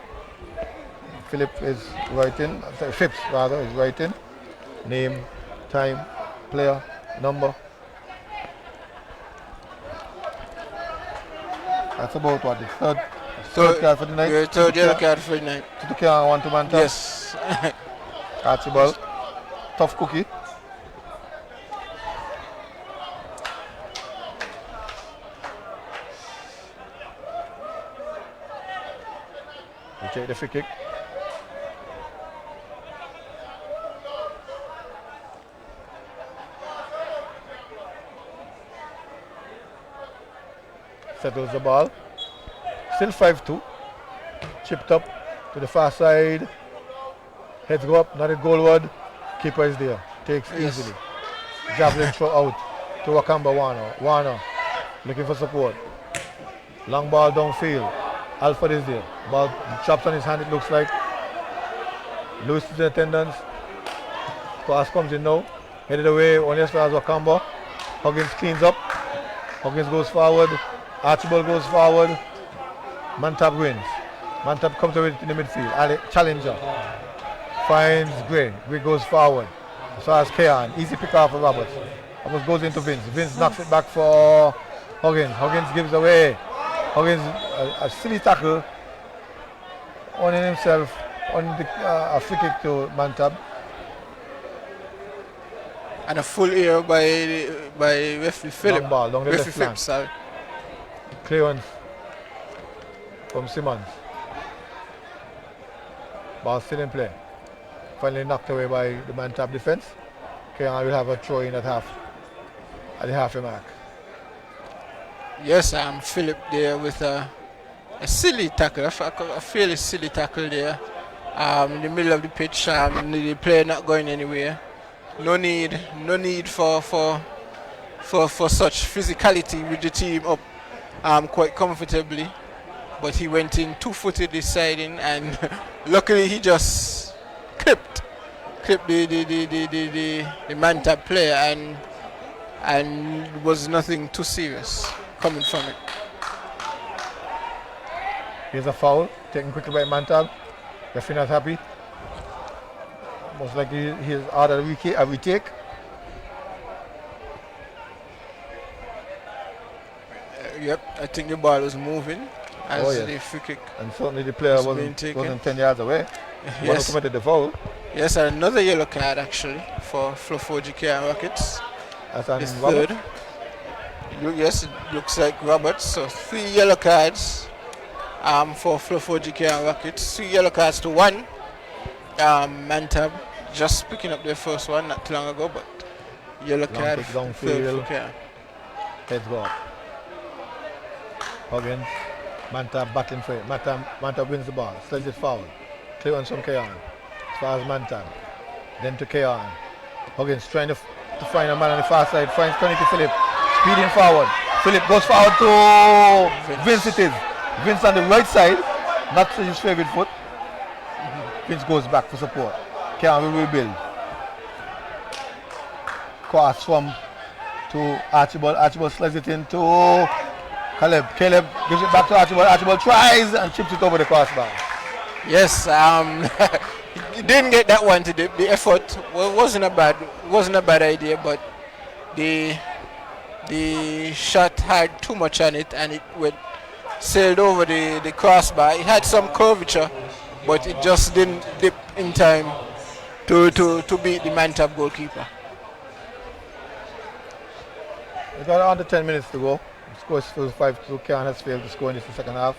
B: Philip is writing, Phipps rather is writing. Name, time, player, number. That's about what, the third card for the night?
C: Third yellow card for the night.
B: To the Cayon one to Mantab.
C: Yes.
B: Archibald, tough cookie. We take the free kick. Settles the ball. Still 5-2. Chipped up to the far side. Heads go up, not a goalward. Keeper is there. Takes easily. Javelin throw out to Wakamba Warner. Warner looking for support. Long ball downfield. Alfred is there. Ball chops on his hand, it looks like. Lewis is in attendance. Pass comes in now. Headed away only as far as Wakamba. Huggins cleans up. Huggins goes forward. Archibald goes forward. Mantab wins. Mantab comes away in the midfield. Challenger finds Gray. Gray goes forward. As far as Cayon. Easy pick off for Roberts. Roberts goes into Vince. Vince knocks it back for Huggins. Huggins gives away. Huggins, a silly tackle on himself on a free kick to Mantab.
C: And a full error by referee Philip.
B: Long ball, down the left flank.
C: Sorry.
B: Clearance from Simmons. Ball still in play. Finally knocked away by the Mantab defense. Cayon will have a throw in at the halfway mark.
C: Yes, Philip there with a silly tackle, a fairly silly tackle there. In the middle of the pitch, the player not going anywhere. No need for such physicality with the team up quite comfortably. But he went in two-footed this side in, and luckily he just clipped the Mantab player, and was nothing too serious coming from it.
B: Here's a foul, taken quickly by Mantab. Referee not happy. Most likely he's order we take.
C: Yep, I think the ball was moving as the free kick.
B: And certainly the player wasn't 10 yards away. One who committed the foul.
C: Yes, and another yellow card actually for Fluffo Cayon Rockets.
B: That's an
C: It's
B: Robert.
C: third. Yes, it looks like Roberts. So 3 yellow cards for Fluffo Cayon Rockets. 3 yellow cards to 1. Mantab just picking up their first one not too long ago, but yellow card
B: long
C: third
B: field.
C: for Cayon.
B: Heads go up. Huggins. Mantab battling for it. Mantab wins the ball. Slides it forward. Clearance from Cayon. As far as Mantab. Then to Cayon. Huggins trying to find a man on the far side. Finds Connie Philip. Speeding forward. Philip goes forward to Vince it is. Vince on the right side. Not his favorite foot. Vince goes back for support. Cayon will rebuild. Cross from to Archibald. Archibald slides it into Caleb. Caleb gives it back to Archibald. Archibald tries and chips it over the crossbar.
C: Yes, he didn't get that one today. The effort wasn't a bad idea, but the shot had too much on it and it sailed over the crossbar. It had some curvature, but it just didn't dip in time to beat the Mantab goalkeeper.
B: We got under 10 minutes to go. The score is still 5-2. Cayon has failed to score in this second half.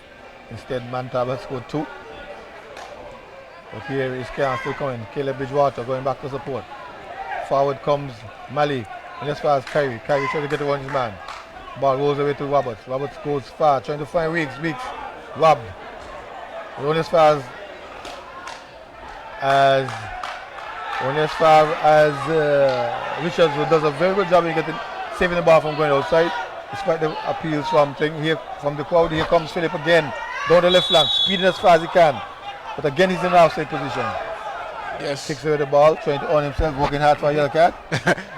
B: Instead, Mantab has scored 2. But here is Cayon still coming. Caleb Bridgewater going back to support. Forward comes Mali. And as far as Kyrie. Kyrie trying to get one his man. Ball rolls away to Roberts. Roberts goes far, trying to find Weeks. Weeks robbed. Only as far as Richards, who does a very good job in saving the ball from going outside. Despite the appeals from the crowd, here comes Philip again. Down the left flank, speeding as far as he can. But again he's in an outside position.
C: Yes.
B: Kicks away the ball, trying to earn himself, working hard for a yellow card.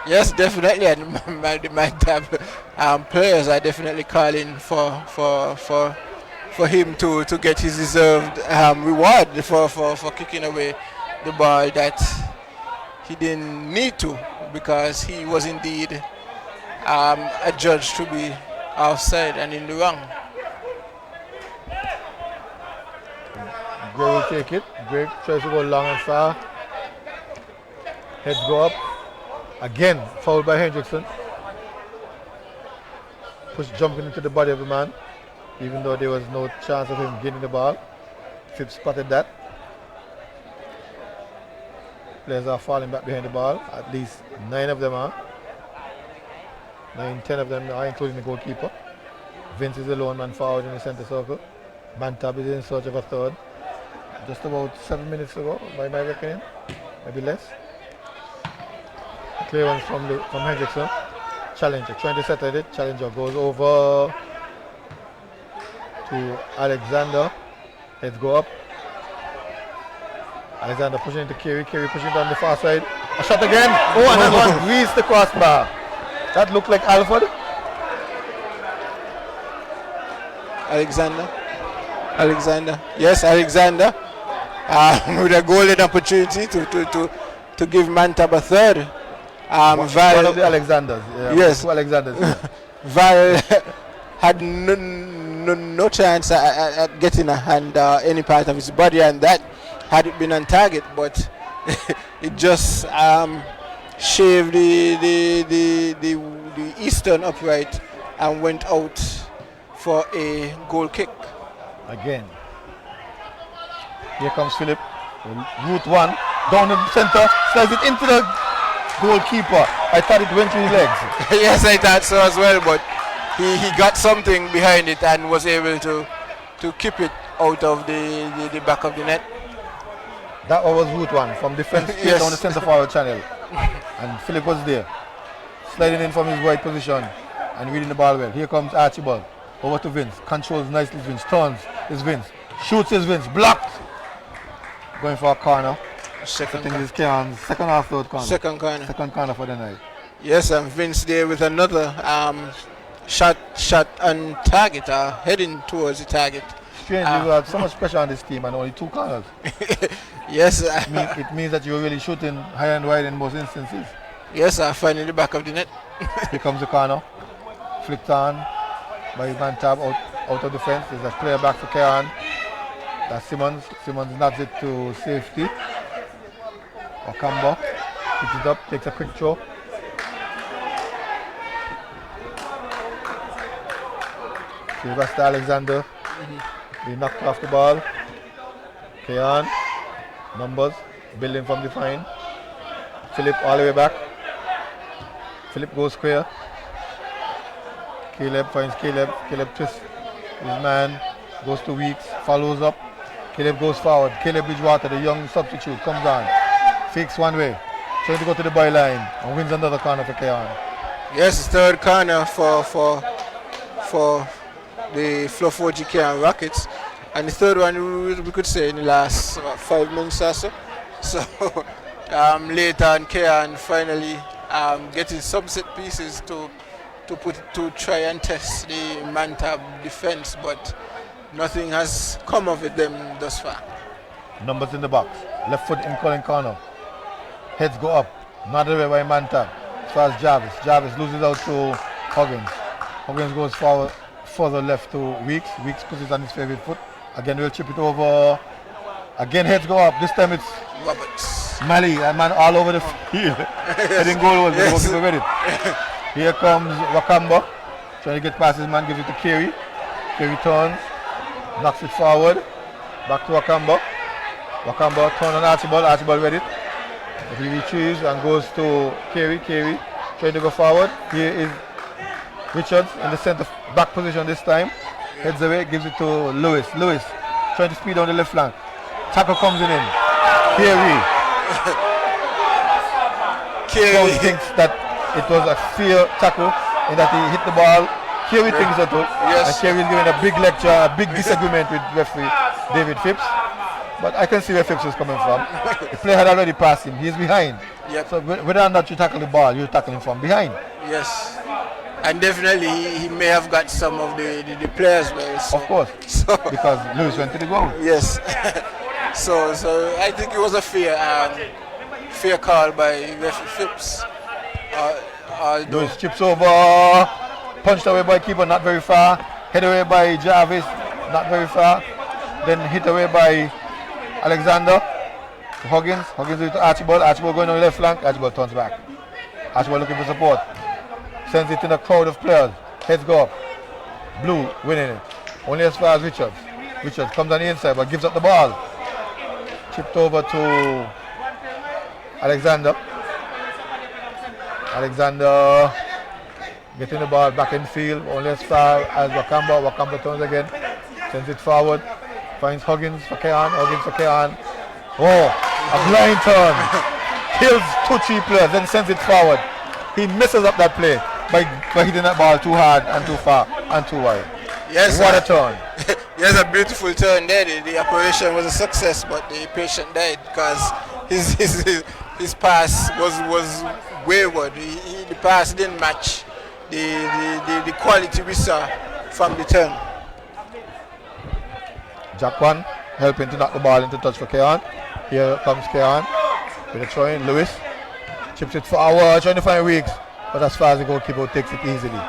C: Yes, definitely. And the Mantab players are definitely calling for him to get his deserved reward for kicking away the ball that he didn't need to, because he was indeed adjudged to be outside and in the wrong.
B: Gray will take it. Gray tries to go long and far. Heads go up. Again, fouled by Hendrickson. Jumping into the body of the man, even though there was no chance of him getting the ball. Phipps spotted that. Players are falling back behind the ball. At least 9 of them are. 9, 10 of them are, including the goalkeeper. Vince is the lone man forward in the center circle. Mantab is in search of a third. Just about 7 minutes ago, by my reckoning, maybe less. Clearance from Hendrickson. Challenger trying to settle it. Challenger goes over to Alexander. Let's go up. Alexander pushing into Kerry. Kerry pushing down the far side. A shot again. Oh, and that one reached the crossbar. That looked like Alford.
C: Alexander. Yes, Alexander. With a golden opportunity to give Mantab a third.
B: One of the Alexanders. Yeah,
C: yes.
B: 2 Alexanders. Yeah.
C: Val had no chance at getting a hand any part of his body, and that had it been on target, but it just shaved the eastern upright and went out for a goal kick.
B: Again. Here comes Philip. Route 1. Down the center. Slides it into the goalkeeper. I thought it went to his legs.
C: Yes, I thought so as well, but he got something behind it and was able to keep it out of the back of the net.
B: That was Route 1 from defense
C: Yes.
B: down the center forward channel. And Philip was there. Sliding in from his right position and reading the ball well. Here comes Archibald. Over to Vince. Controls nicely Vince. Turns is Vince. Shoots is Vince. Blocked. Going for a corner. I think this is Cayon's second or third corner.
C: Second corner.
B: Second corner for the night.
C: Yes, and Vince there with another shot on target, heading towards the target.
B: Strangely, we have so much pressure on this team and only 2 corners.
C: Yes.
B: It means that you're really shooting high and wide in most instances.
C: Yes, I find in the back of the net.
B: Here comes the corner. Flicked on by Mantab out of defense. There's a clear back for Cayon. That's Simmons. Simmons knocks it to safety. Wakamba picks it up, takes a quick throw. Sylvester Alexander. He knocked off the ball. Cayon. Numbers. Building from behind. Philip all the way back. Philip goes square. Caleb finds Caleb. Caleb twists his man. Goes to Weeks. Follows up. Caleb goes forward. Caleb Bridgewater, the young substitute, comes on. Fakes one way. Trying to go to the byline and wins another corner for Cayon.
C: Yes, third corner for the Fluff OG Cayon Rockets. And the third one we could say in the last 5 minutes or so. So later on Cayon finally getting some set pieces to try and test the Mantab defense, but nothing has come of it them thus far.
B: Numbers in the box. Left foot in calling corner. Heads go up. Not away by Mantab. As far as Jarvis. Jarvis loses out to Huggins. Huggins goes forward, further left to Weeks. Weeks puts it on his favorite foot. Again we'll chip it over. Again heads go up. This time it's
C: Roberts.
B: Mali, a man all over the field. Heading goal was
C: Yes.
B: with it. Here comes Wakamba. Trying to get past his man, gives it to Kerry. Kerry turns. Knocks it forward. Back to Wakamba. Wakamba turn on Archibald. Archibald read it. He retrieves and goes to Kerry. Kerry trying to go forward. Here is Richards in the center back position this time. Heads away, gives it to Lewis. Lewis trying to speed on the left flank. Tackle comes in. Kerry. Kerry thinks that it was a fair tackle in that he hit the ball. Kerry thinks that too.
C: Yes.
B: And Kerry is giving a big lecture, a big disagreement with referee David Phipps. But I can see where Phipps is coming from. The player had already passed him. He's behind.
C: Yep.
B: So whether or not you tackle the ball, you're tackling from behind.
C: Yes. And definitely he may have got some of the players well. So,
B: Of course.
C: So,
B: Because Lewis went to the goal.
C: yes. so I think it was a fair call by referee Phipps.
B: Lewis chips over. Punched away by keeper, not very far. Head away by Jarvis, not very far. Then hit away by Alexander. To Huggins. Huggins to Archibald. Archibald going on the left flank. Archibald turns back. Archibald looking for support. Sends it in a crowd of players. Heads go up. Blue winning it. Only as far as Richards. Richards comes on the inside but gives up the ball. Chipped over to Alexander. Alexander getting the ball back in field. Only as far as Wakamba. Wakamba turns again. Sends it forward. Finds Huggins for Cayon. Huggins for Cayon. Oh, a blind turn. Kills 2-3 players, then sends it forward. He messes up that play by hitting that ball too hard and too far and too wide.
C: Yes.
B: What a turn.
C: Yes, a beautiful turn there. The operation was a success, but the patient died because his pass was wayward. The pass didn't match the quality we saw from the turn.
B: Jack one helping to knock the ball into touch for Cayon. Here comes Cayon with a throw in. Lewis chips it forward, trying to find Weeks, but as far as the goalkeeper takes it easily.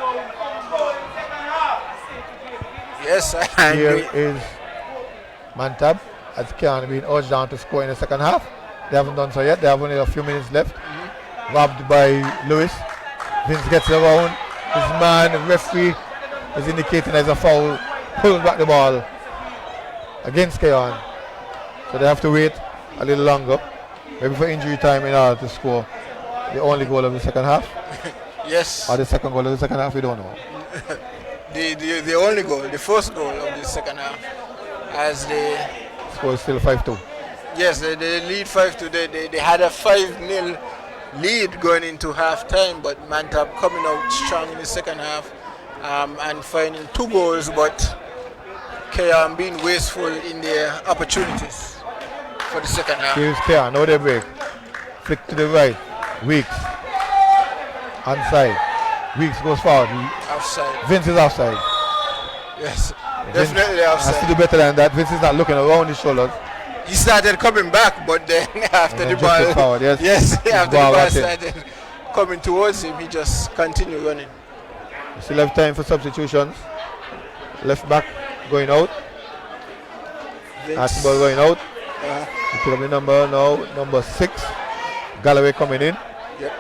C: Yes,
B: Here is Mantab as Cayon being urged down to score in the second half. They haven't done so yet. They have only a few minutes left. Robbed by Lewis. Vince gets around. His man, the referee, is indicating there's a foul. Pulls back the ball against Cayon. So they have to wait a little longer, maybe for injury time in order to score the only goal of the second half.
C: Yes.
B: Or the second goal of the second half, we don't know.
C: the only goal, the first goal of the second half, as they
B: Score is still 5-2.
C: yes they lead 5-2. They had a 5-0 lead going into half time, but Mantab coming out strong in the second half and finding 2 goals, but Cayon being wasteful in their opportunities for the second half.
B: Here's Cayon, now they break. Flick to the right. Weeks. Onside. Weeks goes forward.
C: Offside.
B: Vince is offside.
C: Yes, definitely offside.
B: Has to do better than that. Vince is not looking around his shoulders.
C: He started coming back, but then after the ball,
B: forward, yes.
C: After the ball started coming towards him, he just continued running.
B: We still have time for substitutions. Left back going out. Archibald going out. We pick up the number now, number 6. Galloway coming in.
C: Yep.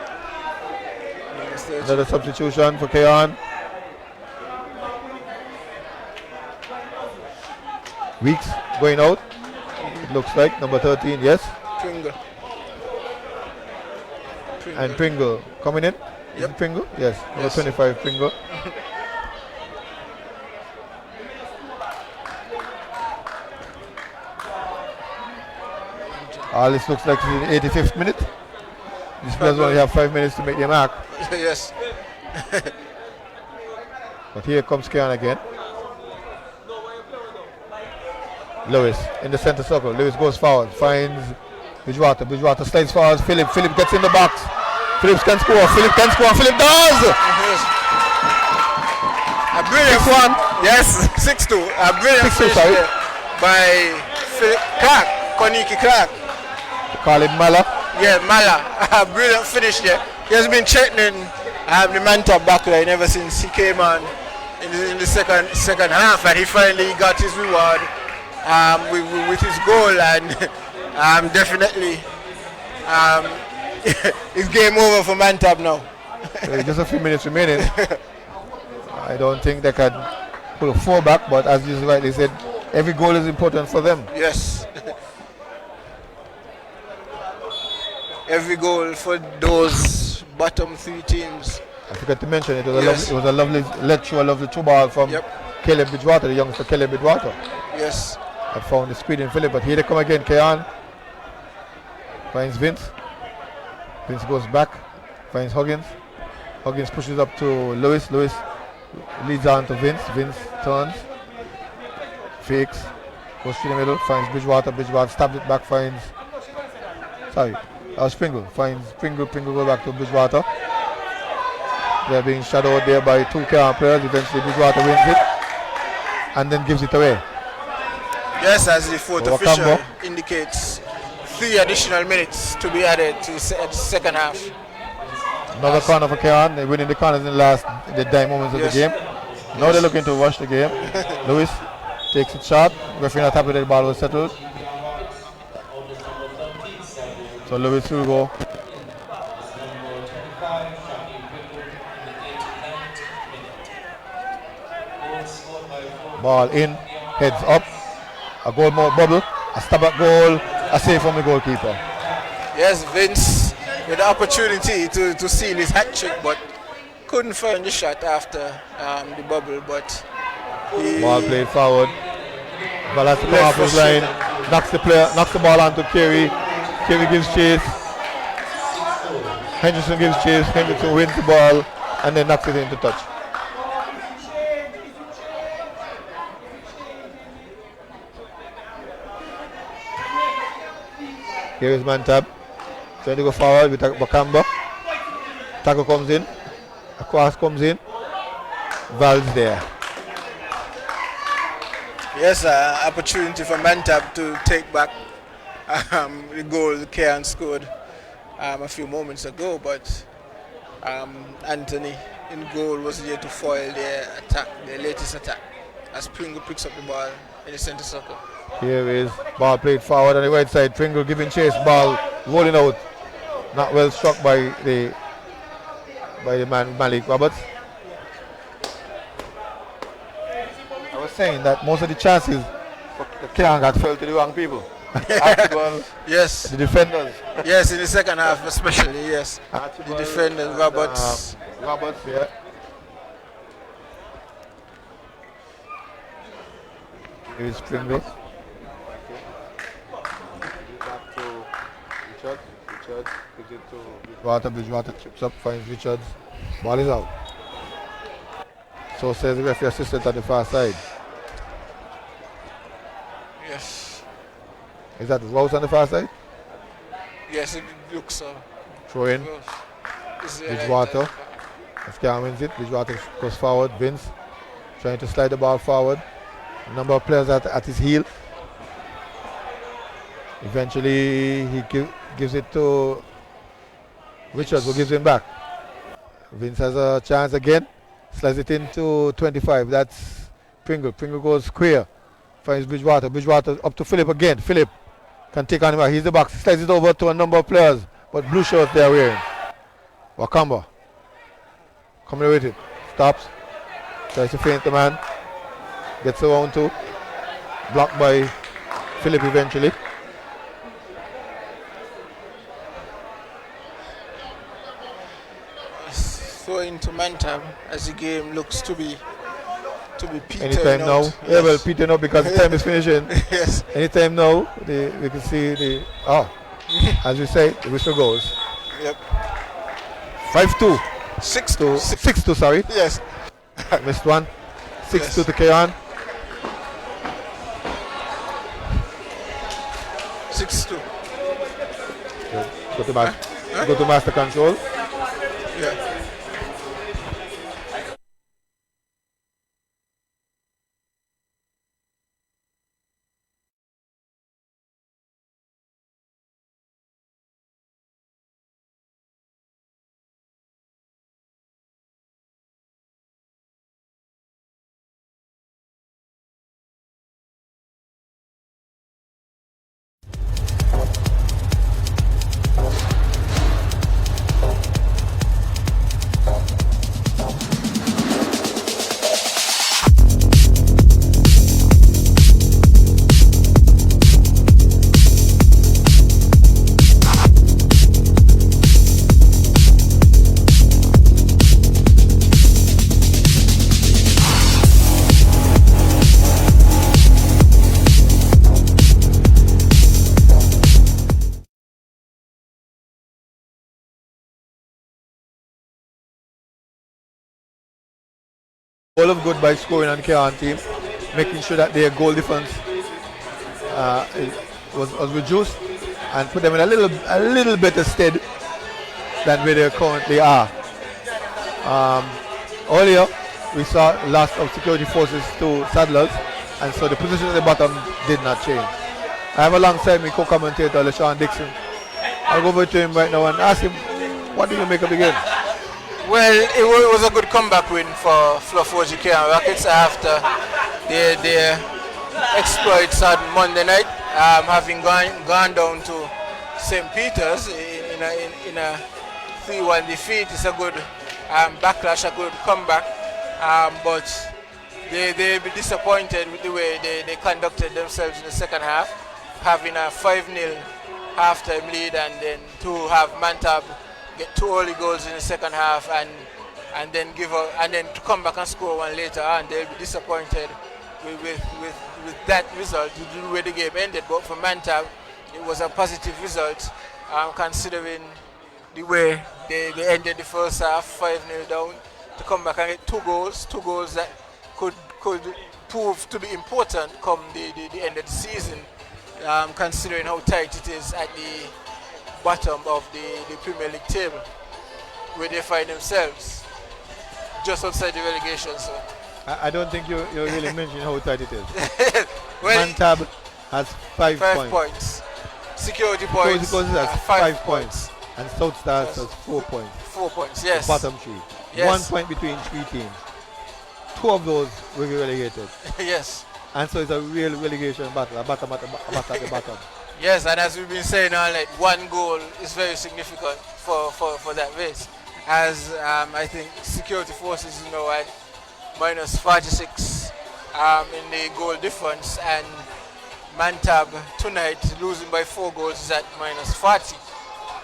B: Another substitution for Cayon. Weeks going out. It looks like number 13, yes.
C: Pringle.
B: And Pringle coming in. Is it Pringle? Yes. Number 25, Pringle. All this looks like it's the 85th minute. These players only have 5 minutes to make their mark.
C: Yes.
B: But here comes Cayon again. Lewis in the center circle. Lewis goes forward, finds Bridgewater. Bridgewater slides forward. Philip gets in the box. Phillips can score. Philip can score. Philip does!
C: A brilliant
B: 6-1.
C: Yes, 6-2. A brilliant
B: 6-2,
C: finish
B: sorry.
C: there by Philip Clark, Koniki Clark.
B: Call him Mala.
C: Yeah, Mala. A brilliant finish there. He has been threatening the Mantab backline ever since he came on in the second half, and he finally got his reward with his goal, and definitely it's game over for Mantab now.
B: Just a few minutes remaining. I don't think they can pull a 4 back, but as you rightly said, every goal is important for them.
C: Yes. Every goal for those bottom 3 teams.
B: I forgot to mention it was a lovely two ball from Caleb Bridgewater, the youngster Caleb Bridgewater.
C: Yes.
B: I found the speed in Philip, but here they come again. Cayon finds Vince. Vince goes back, finds Huggins. Huggins pushes up to Lewis. Lewis leads on to Vince. Vince turns, fakes, goes to the middle, finds Bridgewater. Bridgewater stabs it back, finds. Pringle finds Pringle. Pringle goes back to Bridgewater. They're being shadowed there by 2 Cayon players. Eventually, Bridgewater wins it and then gives it away.
C: Yes, as the fourth official indicates, 3 additional minutes to be added to the second half.
B: Another corner for Cayon. They're winning the corners in the dying moments of the game. Now they're looking to rush the game. Lewis takes it short. Referee not happy that the ball was settled. So Lewis will go. Ball in, heads up. A goal more bubble, a stab at goal, a save from the goalkeeper.
C: Yes, Vince with the opportunity to seal his hat trick, but couldn't find the shot after the bubble. But
B: ball played forward. Ball has to come off his line. Knocks the ball onto Kerry. Kerry gives chase. Henderson gives chase. Henderson wins the ball and then knocks it into touch. Here is Mantab trying to go forward with Bakamba. Taco comes in. A cross comes in. Val's there.
C: Yes, opportunity for Mantab to take back the goal Cayon scored a few moments ago, but Anthony in goal was there to foil their attack, their latest attack, as Pringle picks up the ball in the center circle.
B: Here is ball played forward on the right side. Pringle giving chase, ball rolling out. Not well struck by the man Malik Roberts. I was saying that most of the chances the Cayon got fell to the wrong people.
C: Yes.
B: The defenders.
C: Yes, in the second half especially, yes. The defenders, Roberts.
B: Roberts, yeah. Here is Pringle. Back to Richard. Richard gives it to Bridgewater. Bridgewater trips up, finds Richards. Ball is out. So says the referee assistant at the far side.
C: Yes.
B: Is that Rouse on the far side?
C: Yes, it looks so.
B: Throw in. Bridgewater. As Cayon wins it, Bridgewater goes forward. Vince trying to slide the ball forward. A number of players at his heel. Eventually, he gives it to Richards, who gives him back. Vince has a chance again. Slides it into 25. That's Pringle. Pringle goes square. Finds Bridgewater. Bridgewater up to Philip again. Philip can take on him back. He's the box. Slides it over to a number of players. But blue shirts they are wearing. Wakamba. Coming with it. Stops. Tries to feint the man. Gets around to. Blocked by Philip eventually.
C: Throwing to Mantab as the game looks to be petering
B: Anytime
C: out.
B: now.
C: Yes.
B: Yeah, well, petering out because the time is finishing.
C: Yes.
B: Anytime now, we can see as we say, the whistle goes.
C: Yep.
B: 5-2.
C: 6-2.
B: 6-2, sorry.
C: Yes.
B: Missed one. 6-2
C: Yes.
B: to Cayon.
C: 6-2.
B: Go to master control.
C: Yeah.
B: All of good by scoring on the Cayon team, making sure that their goal difference was reduced and put them in a little better stead than where they currently are. Earlier, we saw loss of security forces to Saddlers, and so the position at the bottom did not change. I have alongside me co-commentator LeSean Dixon. I'll go over to him right now and ask him, what do you make of the game?
C: Well, it was a good comeback win for Fluff-Oji Cayon Rockets after their exploits on Monday night, having gone down to St. Peter's in a 3-1 defeat. It's a good backlash, a good comeback, but they'll be disappointed with the way they conducted themselves in the second half, having a 5-0 halftime lead and then to have Mantab get 2 early goals in the second half and then to come back and score one later on. They'll be disappointed with that result, the way the game ended. But for Mantab, it was a positive result, considering the way they ended the first half 5-0 down, to come back and get 2 goals that could prove to be important come the end of the season, considering how tight it is at the bottom of the Premier League table, where they find themselves just outside the relegation. So
B: I don't think you're really mentioning how tight it is.
C: well,
B: Mantab has 5 points.
C: Security points
B: has
C: 5
B: points. And South Stars has 4 points.
C: 4 points, yes.
B: The bottom 3.
C: Yes.
B: 1 point between 3 teams. 2 of those will be relegated.
C: Yes.
B: And so it's a real relegation battle, a battle at the bottom.
C: Yes, and as we've been saying all night, 1 goal is very significant for that race. As I think security forces is now at minus 46 in the goal difference, and Mantab tonight losing by 4 goals is at minus 40.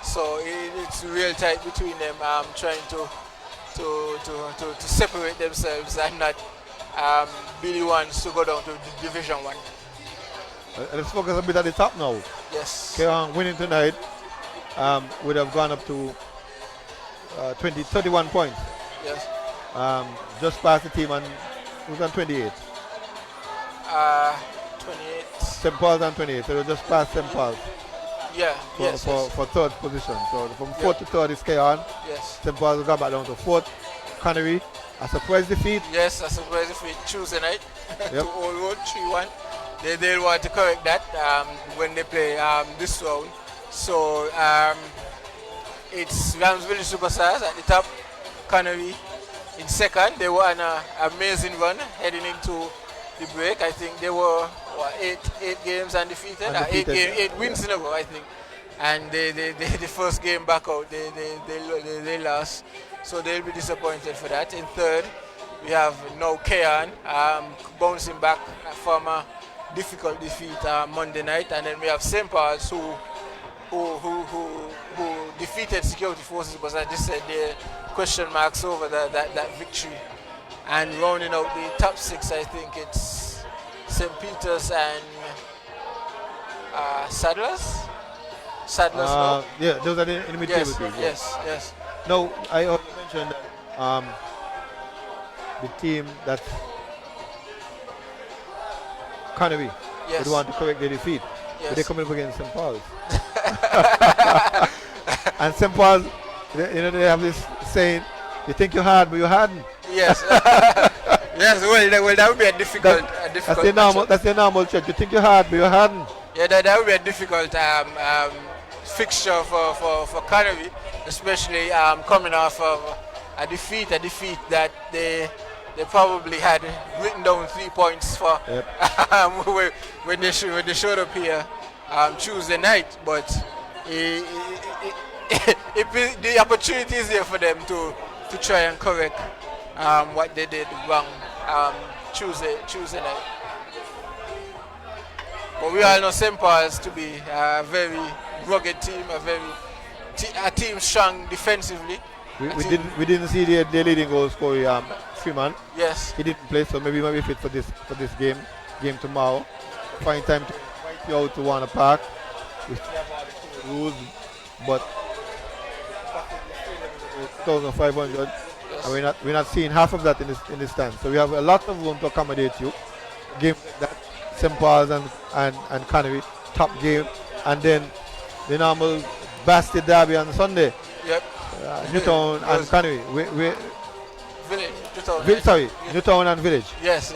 C: So it's real tight between them, trying to separate themselves and not be the ones to go down to Division 1.
B: Let's focus a bit at the top now.
C: Yes.
B: Cayon winning tonight would have gone up to 31 points.
C: Yes.
B: Just past the team, and who's on 28?
C: 28.
B: St. Paul's on 28, so they're just past St. Paul's.
C: Yeah.
B: For third position. So from 4th to 3rd is Cayon.
C: Yes.
B: St. Paul's got back down to 4th. Connery A surprise defeat.
C: Yes, a surprise defeat Tuesday night to
B: Yep.
C: Old Road 3-1. They'll want to correct that when they play this round. So it's Rams Village Superstars at the top, Connery in second. They were on an amazing run heading into the break. I think they were eight games undefeated,
B: Undefeated,
C: eight wins in a row, I think. And the first game back out, they lost. So they'll be disappointed for that. In third, we have now Cayon bouncing back from a difficult defeat Monday night, and then we have St. Paul's who defeated security forces, but I just said the question marks over that victory. And rounding out the top six, I think it's St. Peter's and Sadlers. No?
B: Yeah, those are the mid-table
C: Yes,
B: teams.
C: yes.
B: No, I also mentioned that the team that Connery
C: Yes.
B: would want to correct their defeat.
C: Yes.
B: But they're coming up against St. Paul's. And St. Paul's, they have this saying, you think you're hard, but you hadn't.
C: Yes. Yes, well, that would be a difficult
B: That's the normal check. You think you're hard, but you hadn't.
C: Yeah, that would be a difficult fixture for Connery, especially coming off of a defeat that they probably had written down 3 points for.
B: Yep.
C: when they showed up here Tuesday night. But the opportunity is there for them to try and correct what they did wrong Tuesday night. But we all know St. Paul's to be a very rugged team, a team strong defensively.
B: We didn't see the leading goal scorer, Freeman.
C: Yes.
B: He didn't play, so maybe he might be fit for this game tomorrow. Find time to invite you out to Warner Park. We still have all the rules, but 2,500, and we're not seeing half of that in this stand. So we have a lot of room to accommodate you. Games like that, St. Paul's and Connery, top game, and then the normal Bastard Derby on Sunday.
C: Yep.
B: Newtown and Connery.
C: Village. Newtown.
B: Newtown and Village.
C: Yes.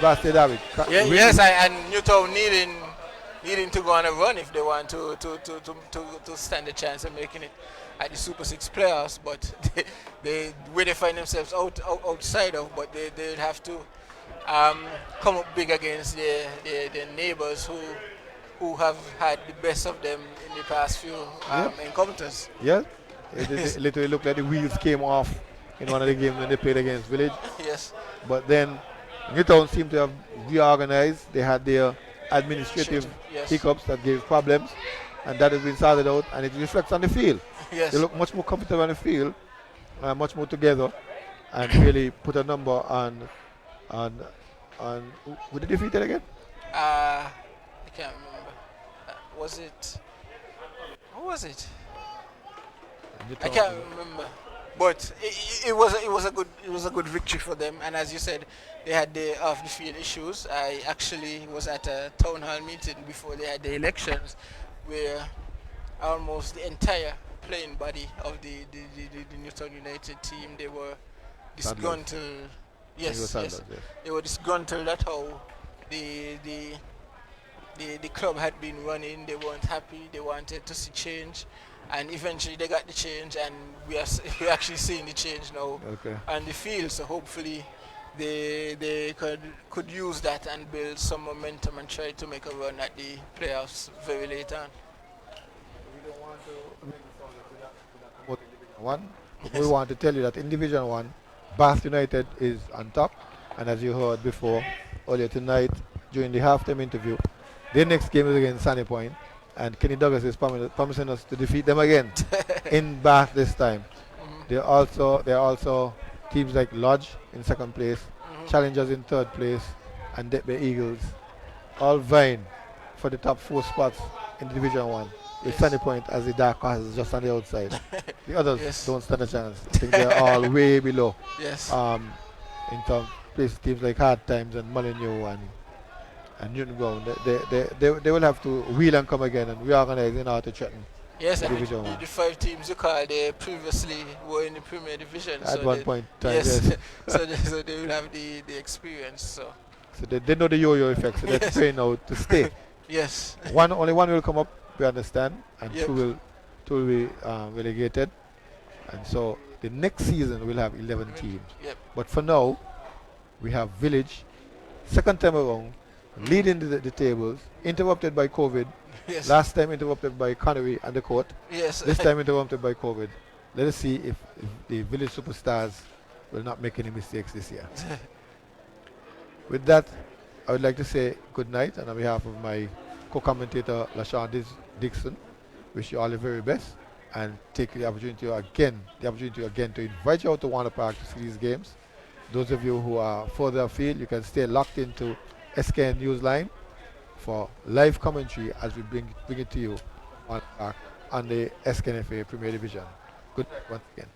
B: Bastard Derby.
C: Yes, and Newtown needing to go on a run if they want to stand a chance of making it at the Super 6 playoffs, but where they find themselves outside of, but they'll have to come up big against their neighbors who have had the best of them in the past few encounters.
B: Yes, it literally looked like the wheels came off in one of the games when they played against Village.
C: Yes.
B: But then Newtown seemed to have reorganized. They had their administrative hiccups that gave problems, and that has been sorted out, and it reflects on the field.
C: Yes.
B: They look much more comfortable on the field, much more together, and really put a number on who they defeated again?
C: I can't remember. Was it? Who was it? I can't remember. But it was a good victory for them, and as you said, they had the off the field issues. I actually was at a town hall meeting before they had the elections, where almost the entire playing body of the Newtown United team, they were disgruntled. Yes. They were disgruntled at how the club had been running. They weren't happy. They wanted to see change, and eventually they got the change, and we're actually seeing the change now on the field. So hopefully they could use that and build some momentum and try to make a run at the playoffs very late on.
B: We don't want to make it sound like we're not Division 1. We want to tell you that in Division 1, Bath United is on top, and as you heard before, earlier tonight during the halftime interview, their next game is against Sunny Point, and Kenny Douglas is promising us to defeat them again in Bath this time. There are also teams like Lodge in second place, Challengers in third place, and Detby Eagles all vying for the top 4 spots in Division 1. With Sunny Point as the dark horse just on the outside. The others don't stand a chance. I think they're all way below.
C: Yes.
B: In terms of teams like Hard Times and Molyneux and Newton Brown, they will have to wheel and come again and reorganize in order to threaten
C: Yes,
B: in
C: and
B: Division 1.
C: the 5 teams you called, they previously were in the Premier Division.
B: At
C: so
B: one
C: they,
B: point in time,
C: yes,
B: yes.
C: so they will have the experience. So
B: So they know the yo-yo effect, so they're
C: Yes.
B: praying now to stay.
C: yes,
B: Only one will come up, we understand, and
C: Yep.
B: two will be relegated. And so the next season we'll have 11 teams.
C: Yep.
B: But for now, we have Village, second time around, leading the tables, interrupted by COVID.
C: Yes.
B: Last time interrupted by Connery and the court.
C: Yes.
B: This time interrupted by COVID. Let us see if the Village Superstars will not make any mistakes this year. With that, I would like to say good night, and on behalf of my co-commentator LaShawn Dixon, wish you all the very best, and take the opportunity again to invite you out to Warner Park to see these games. Those of you who are further afield, you can stay locked into SKN Newsline for live commentary as we bring it to you on the SKNFA Premier Division. Good night once again.